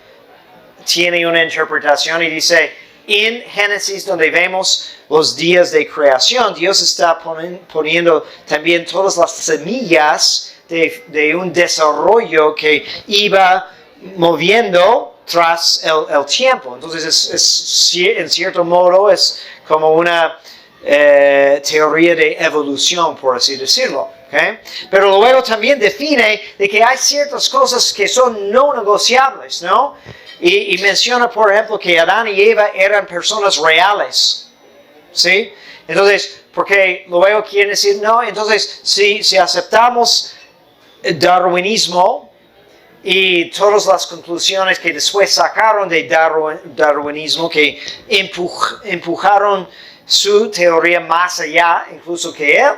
tiene una interpretación y dice, en Génesis donde vemos los días de creación, Dios está poniendo también todas las semillas de un desarrollo que iba moviendo tras el tiempo. Entonces, en cierto modo, es como una teoría de evolución, por así decirlo. ¿Okay? Pero luego también define de que hay ciertas cosas que son no negociables, ¿no? Y menciona, por ejemplo, que Adán y Eva eran personas reales, ¿sí? Entonces, porque luego quieren decir, no, entonces, si aceptamos el darwinismo, y todas las conclusiones que después sacaron de darwinismo, que empujaron su teoría más allá, incluso que él.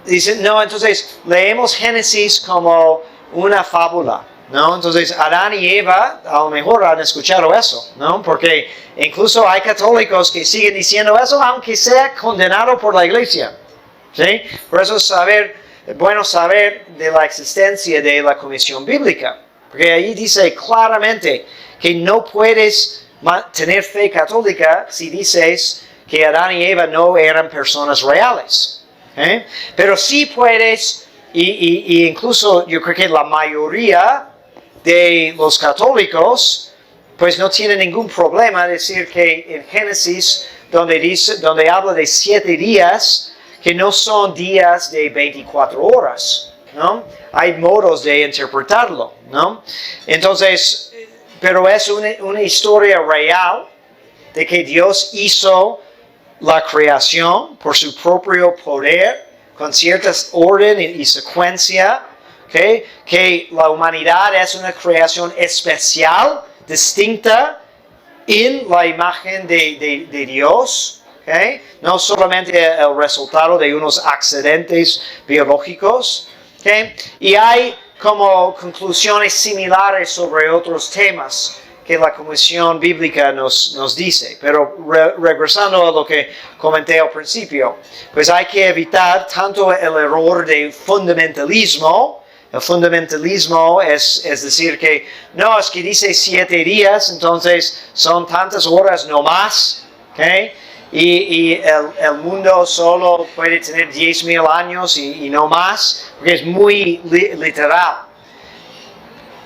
Dicen, no, entonces leemos Génesis como una fábula, ¿no? Entonces Adán y Eva a lo mejor han escuchado eso, ¿no? Porque incluso hay católicos que siguen diciendo eso, aunque sea condenado por la iglesia, ¿sí? Por eso es bueno saber de la existencia de la comisión bíblica, porque ahí dice claramente que no puedes tener fe católica si dices que Adán y Eva no eran personas reales. Pero sí puedes, y incluso yo creo que la mayoría de los católicos, pues no tienen ningún problema decir que en Génesis, donde habla de 7 días, que no son días de 24 horas, ¿no? Hay modos de interpretarlo, ¿no? Entonces, pero es una historia real de que Dios hizo la creación por su propio poder, con ciertas orden y secuencia, ¿okay? Que la humanidad es una creación especial, distinta, en la imagen de Dios, ¿okay? No solamente el resultado de unos accidentes biológicos, ¿okay? Y hay como conclusiones similares sobre otros temas que la Comisión Bíblica nos dice. Pero regresando a lo que comenté al principio, pues hay que evitar tanto el error de fundamentalismo. El fundamentalismo es decir que, no, es que dice 7 días, entonces son tantas horas no más, ¿okay? Y el mundo solo puede tener 10,000 años y no más, porque es muy literal.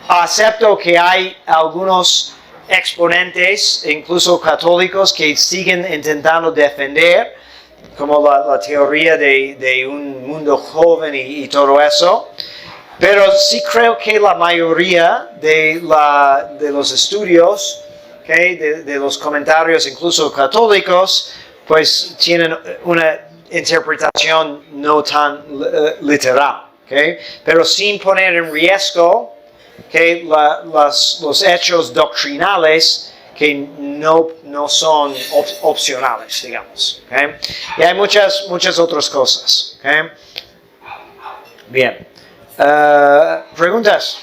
Acepto que hay algunos exponentes, incluso católicos, que siguen intentando defender, como la teoría de un mundo joven y todo eso. Pero sí creo que la mayoría de los estudios, ¿okay? de los comentarios, incluso católicos, pues tienen una interpretación no tan literal, ¿okay? Pero sin poner en riesgo que los hechos doctrinales que no son opcionales, digamos. ¿Okay? Y hay muchas otras cosas. ¿Okay? Bien. ¿Preguntas?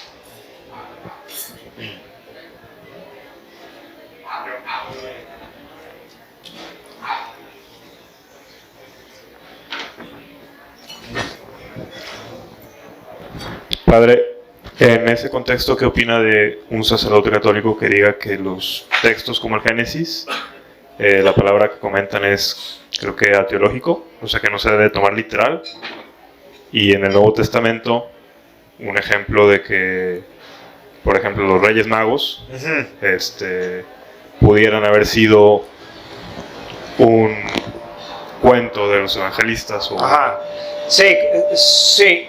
Padre, en ese contexto, ¿qué opina de un sacerdote católico que diga que los textos como el Génesis, la palabra que comentan es, creo que ateológico, o sea que no se debe tomar literal? Y en el Nuevo Testamento, un ejemplo de que, por ejemplo, los Reyes Magos pudieran haber sido un cuento de los evangelistas. Ajá. Sí.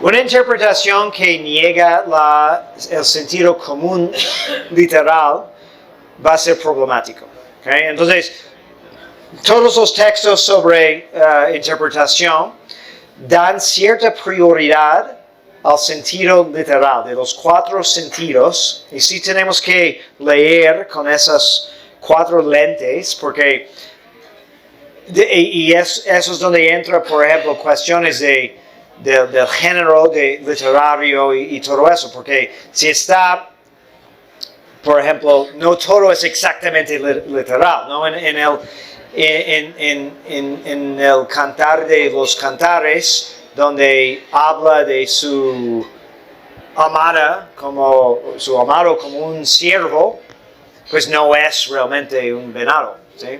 Una interpretación que niega el sentido común literal va a ser problemático. ¿Okay? Entonces, todos los textos sobre interpretación dan cierta prioridad al sentido literal, de los 4 sentidos, y sí tenemos que leer con esas 4 lentes, porque eso es donde entra, por ejemplo, cuestiones del género literario y todo eso, porque si está, por ejemplo, no todo es exactamente literal, ¿no? En el Cantar de los Cantares, donde habla de su amado como un siervo, pues no es realmente un venado, ¿sí?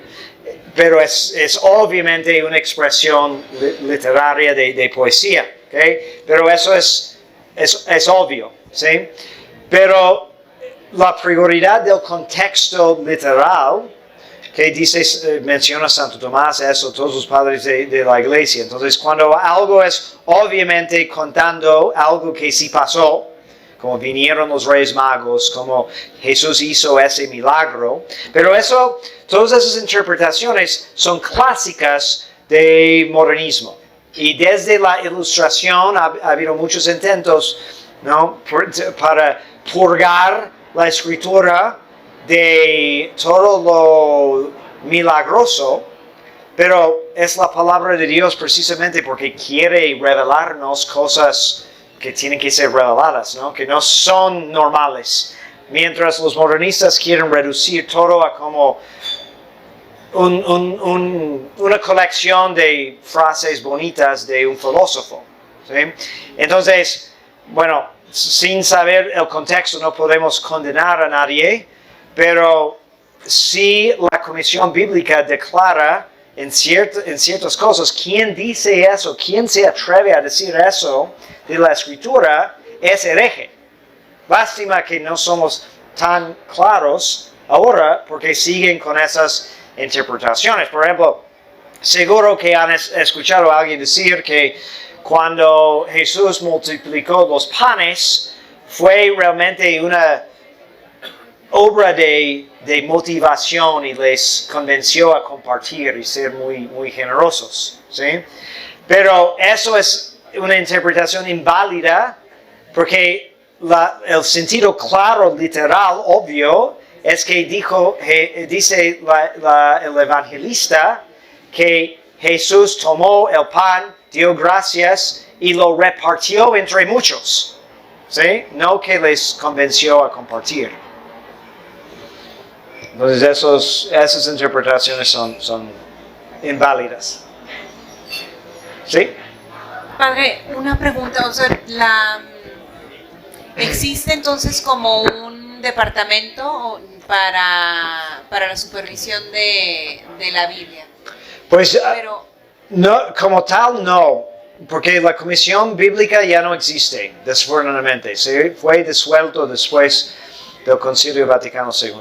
Pero es obviamente una expresión literaria de poesía, ¿okay? Pero eso es obvio, ¿sí? Pero la prioridad del contexto literal, que menciona Santo Tomás, eso, todos los padres de la iglesia. Entonces, cuando algo es obviamente contando algo que sí pasó, como vinieron los Reyes Magos, como Jesús hizo ese milagro, pero todas esas interpretaciones son clásicas de modernismo. Y desde la Ilustración ha habido muchos intentos ¿no? Para purgar la escritura de todo lo milagroso, pero es la palabra de Dios precisamente porque quiere revelarnos cosas que tienen que ser reveladas, ¿no? Que no son normales. Mientras los modernistas quieren reducir todo a como una colección de frases bonitas de un filósofo, ¿sí? Entonces, bueno, sin saber el contexto no podemos condenar a nadie, pero si la Comisión Bíblica declara en ciertas cosas, ¿quién dice eso? ¿Quién se atreve a decir eso de la Escritura? Es hereje. Lástima que no somos tan claros ahora porque siguen con esas interpretaciones. Por ejemplo, seguro que han escuchado a alguien decir que cuando Jesús multiplicó los panes fue realmente una obra de motivación y les convenció a compartir y ser muy generosos, ¿sí? Pero eso es una interpretación inválida porque el sentido claro, literal, obvio, es que dice el evangelista que Jesús tomó el pan, dio gracias y lo repartió entre muchos, ¿sí? No que les convenció a compartir. Entonces esas interpretaciones son inválidas. ¿Sí? Padre, una pregunta, o sea, ¿existe entonces como un departamento para la supervisión de la Biblia? Pues Pero, no, como tal no, porque la Comisión Bíblica ya no existe, desafortunadamente. Se fue disuelto después del Concilio Vaticano II.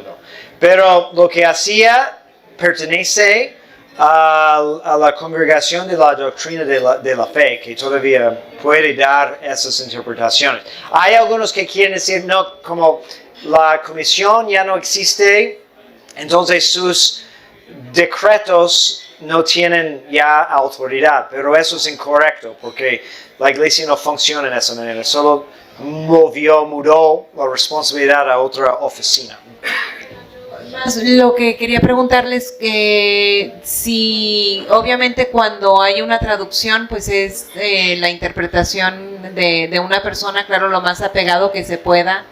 Pero lo que hacía pertenece a la congregación de la doctrina de la fe, que todavía puede dar esas interpretaciones. Hay algunos que quieren decir, no, como la comisión ya no existe, entonces sus decretos no tienen ya autoridad, pero eso es incorrecto, porque la iglesia no funciona de esa manera, solo mudó la responsabilidad a otra oficina. lo que quería preguntarles, si obviamente cuando hay una traducción, pues es la interpretación de una persona, claro, lo más apegado que se pueda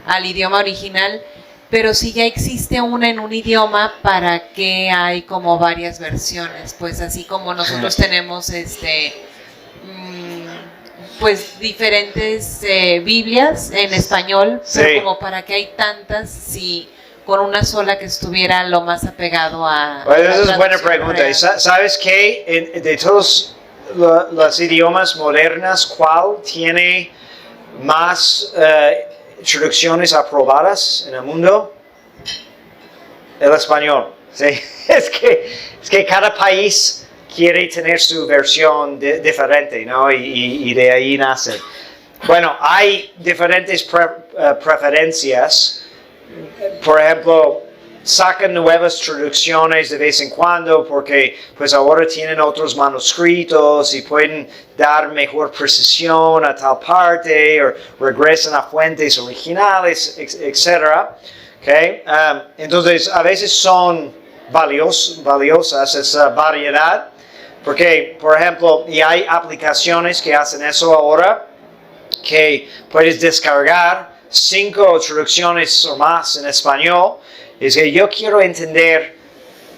al idioma original, pero si ya existe una en un idioma, ¿para qué hay como varias versiones? Pues así como nosotros tenemos pues diferentes Biblias en español, Sí. pero como para qué hay tantas si con una sola que estuviera lo más apegado a... Bueno, la esa es buena traducción pregunta. real. ¿Y ¿Sabes qué? De todos los idiomas modernos, ¿cuál tiene más traducciones aprobadas en el mundo? El español. ¿Sí? Es que cada país quiere tener su versión diferente, ¿no? Y de ahí nace. Bueno, hay diferentes preferencias. Por ejemplo, sacan nuevas traducciones de vez en cuando porque pues ahora tienen otros manuscritos y pueden dar mejor precisión a tal parte o regresan a fuentes originales, etc. Okay? Entonces, a veces son valiosas esa variedad porque, por ejemplo, y hay aplicaciones que hacen eso ahora que puedes descargar 5 traducciones o más en español. Es que yo quiero entender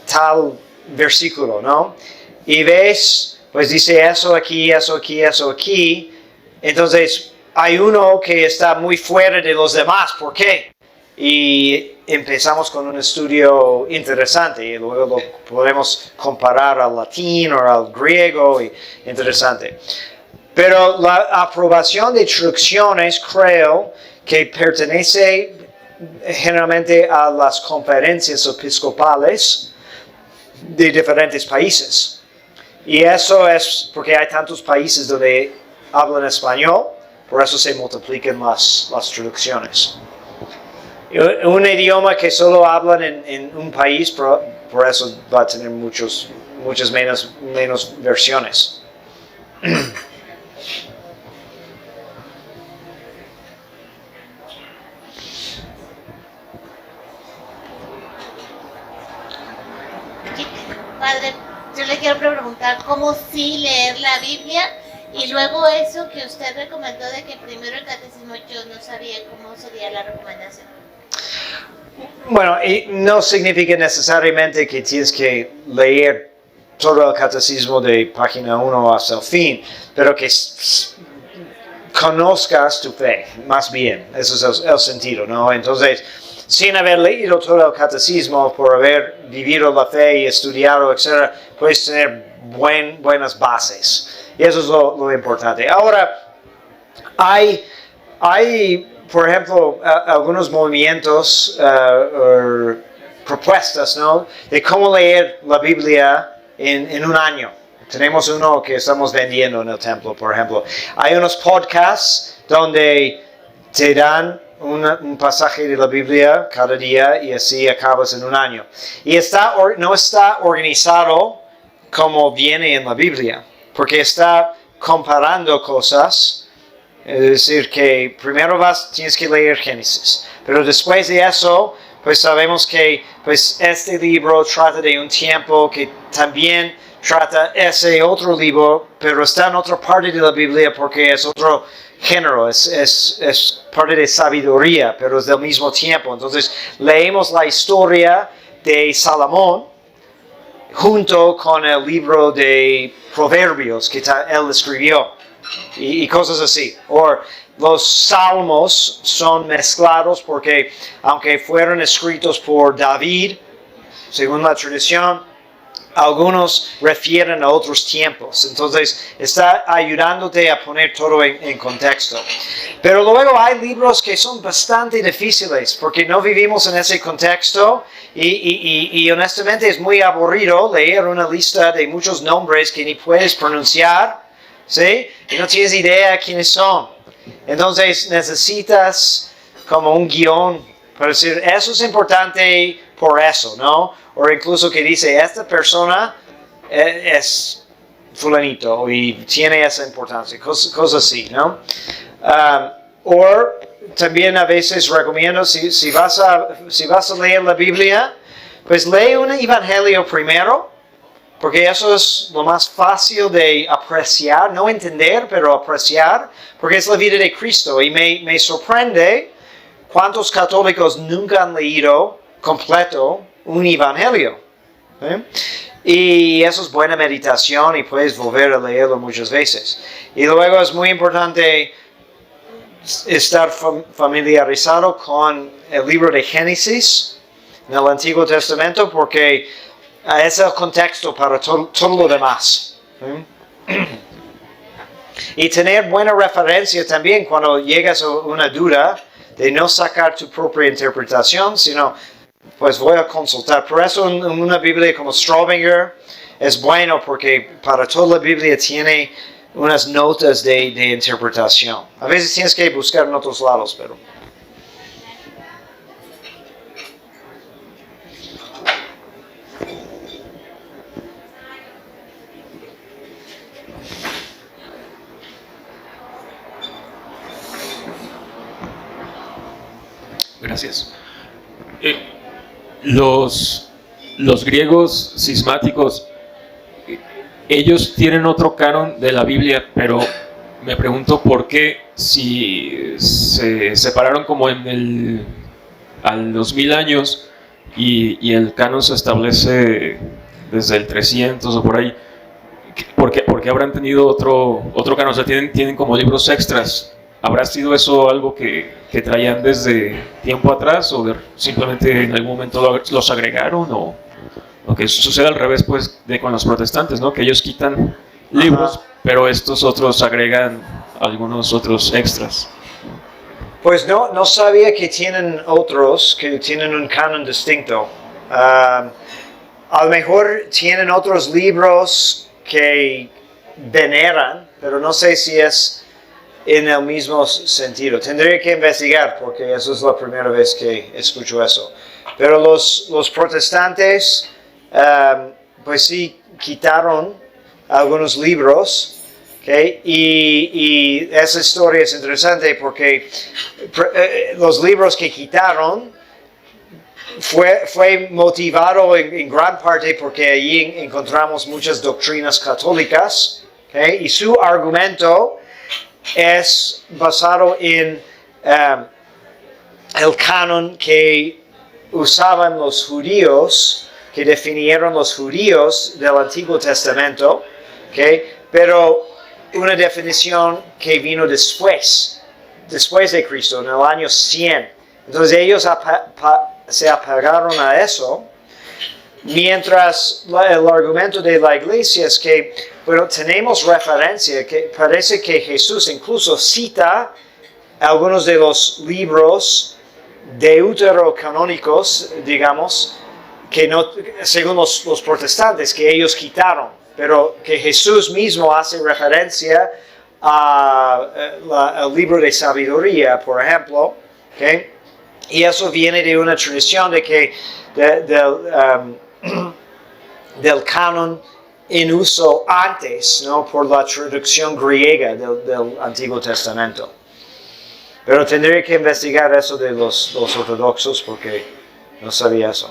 tal versículo, ¿no? Y ves, pues dice eso aquí, eso aquí, eso aquí. Entonces, hay uno que está muy fuera de los demás. ¿Por qué? Y empezamos con un estudio interesante y luego lo podemos comparar al latín o al griego. Y interesante. Pero la aprobación de traducciones, creo, que pertenece generalmente a las conferencias episcopales de diferentes países. Y eso es porque hay tantos países donde hablan español, por eso se multiplican las traducciones. Un idioma que solo hablan en un país, por eso va a tener muchas menos versiones. Padre, yo le quiero preguntar cómo sí leer la Biblia y luego eso que usted recomendó de que primero el catecismo, yo no sabía cómo sería la recomendación. Bueno, y no significa necesariamente que tienes que leer todo el catecismo de página 1 hasta el fin, pero que conozcas tu fe, más bien, eso es el sentido, ¿no? Entonces, sin haber leído todo el catecismo, por haber vivido la fe y estudiado, etc., puedes tener buenas bases, y eso es lo importante. Ahora, hay por ejemplo, algunos movimientos o propuestas, ¿no?, de cómo leer la Biblia en un año. Tenemos uno que estamos vendiendo en el templo, por ejemplo. Hay unos podcasts donde te dan un pasaje de la Biblia cada día y así acabas en un año. Y no está organizado como viene en la Biblia, porque está comparando cosas. Es decir, que primero tienes que leer Génesis, pero después de eso, pues sabemos que pues este libro trata de un tiempo que también trata ese otro libro, pero está en otra parte de la Biblia porque es otro género, es parte de sabiduría, pero es del mismo tiempo. Entonces leemos la historia de Salomón junto con el libro de Proverbios que él escribió. Y cosas así. O los salmos son mezclados porque aunque fueron escritos por David, según la tradición, algunos refieren a otros tiempos. Entonces está ayudándote a poner todo en contexto. Pero luego hay libros que son bastante difíciles porque no vivimos en ese contexto y honestamente es muy aburrido leer una lista de muchos nombres que ni puedes pronunciar. ¿Sí? Y no tienes idea quiénes son. Entonces necesitas como un guión para decir, eso es importante por eso, ¿no? O incluso que dice, esta persona es fulanito y tiene esa importancia, cosas así, ¿no? O también a veces recomiendo, si vas a leer la Biblia, pues lee un evangelio primero, porque eso es lo más fácil de apreciar, no entender, pero apreciar, porque es la vida de Cristo. Y me sorprende cuántos católicos nunca han leído completo un evangelio. ¿Eh? Y eso es buena meditación y puedes volver a leerlo muchas veces. Y luego es muy importante estar familiarizado con el libro de Génesis en el Antiguo Testamento, porque es el contexto para todo lo demás. Y tener buena referencia también cuando llegas a una duda, de no sacar tu propia interpretación, sino pues voy a consultar. Por eso una Biblia como Straubinger es bueno, porque para toda la Biblia tiene unas notas de interpretación. A veces tienes que buscar en otros lados, pero... Gracias. Los griegos cismáticos, ellos tienen otro canon de la Biblia, pero me pregunto por qué, si se separaron como a los 1000 años y el canon se establece desde el 300 o por ahí, ¿por qué habrán tenido otro canon? O sea, tienen como libros extras. ¿Habrá sido eso algo que traían desde tiempo atrás o simplemente en algún momento los agregaron? O que sucede al revés pues con los protestantes, ¿no? Que ellos quitan libros, pero estos otros agregan algunos otros extras. Pues no sabía que tienen otros, que tienen un canon distinto. A lo mejor tienen otros libros que veneran, pero no sé si es en el mismo sentido. Tendría que investigar porque eso es la primera vez que escucho eso. Pero los protestantes, pues sí, quitaron algunos libros, ¿okay? Y esa historia es interesante porque los libros que quitaron fue motivado en gran parte porque allí encontramos muchas doctrinas católicas, ¿okay? Y su argumento es basado en el canon que usaban los judíos, que definieron los judíos del Antiguo Testamento, ¿okay? Pero una definición que vino después de Cristo, en el año 100. Entonces ellos se apegaron a eso, mientras el argumento de la iglesia es que, bueno, tenemos referencia, que parece que Jesús incluso cita algunos de los libros deuterocanónicos, digamos, que no, según los protestantes, que ellos quitaron, pero que Jesús mismo hace referencia al libro de sabiduría, por ejemplo, ¿okay? Y eso viene de una tradición de que del canon en uso antes, ¿no? Por la traducción griega del Antiguo Testamento. Pero tendría que investigar eso de los ortodoxos porque no sabía eso.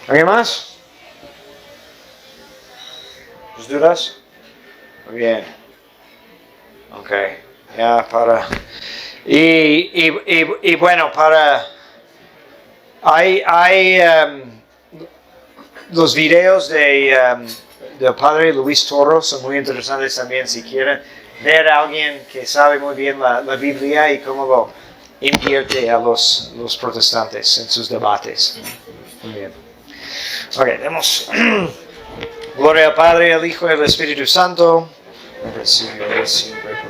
¿Alguien más? ¿Tus dudas? Muy bien. Ok. Ya para... Y bueno, para... Hay los videos del padre Luis Toro son muy interesantes también si quieren ver a alguien que sabe muy bien la Biblia y cómo lo invierte a los protestantes en sus debates. Muy bien. Ok, demos gloria al Padre, al Hijo y al Espíritu Santo. Siempre, por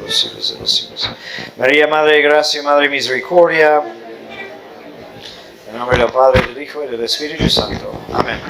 los siglos de los siglos. María, Madre de Gracia, Madre de Misericordia. En nombre del Padre, del Hijo y del Espíritu Santo. Amén.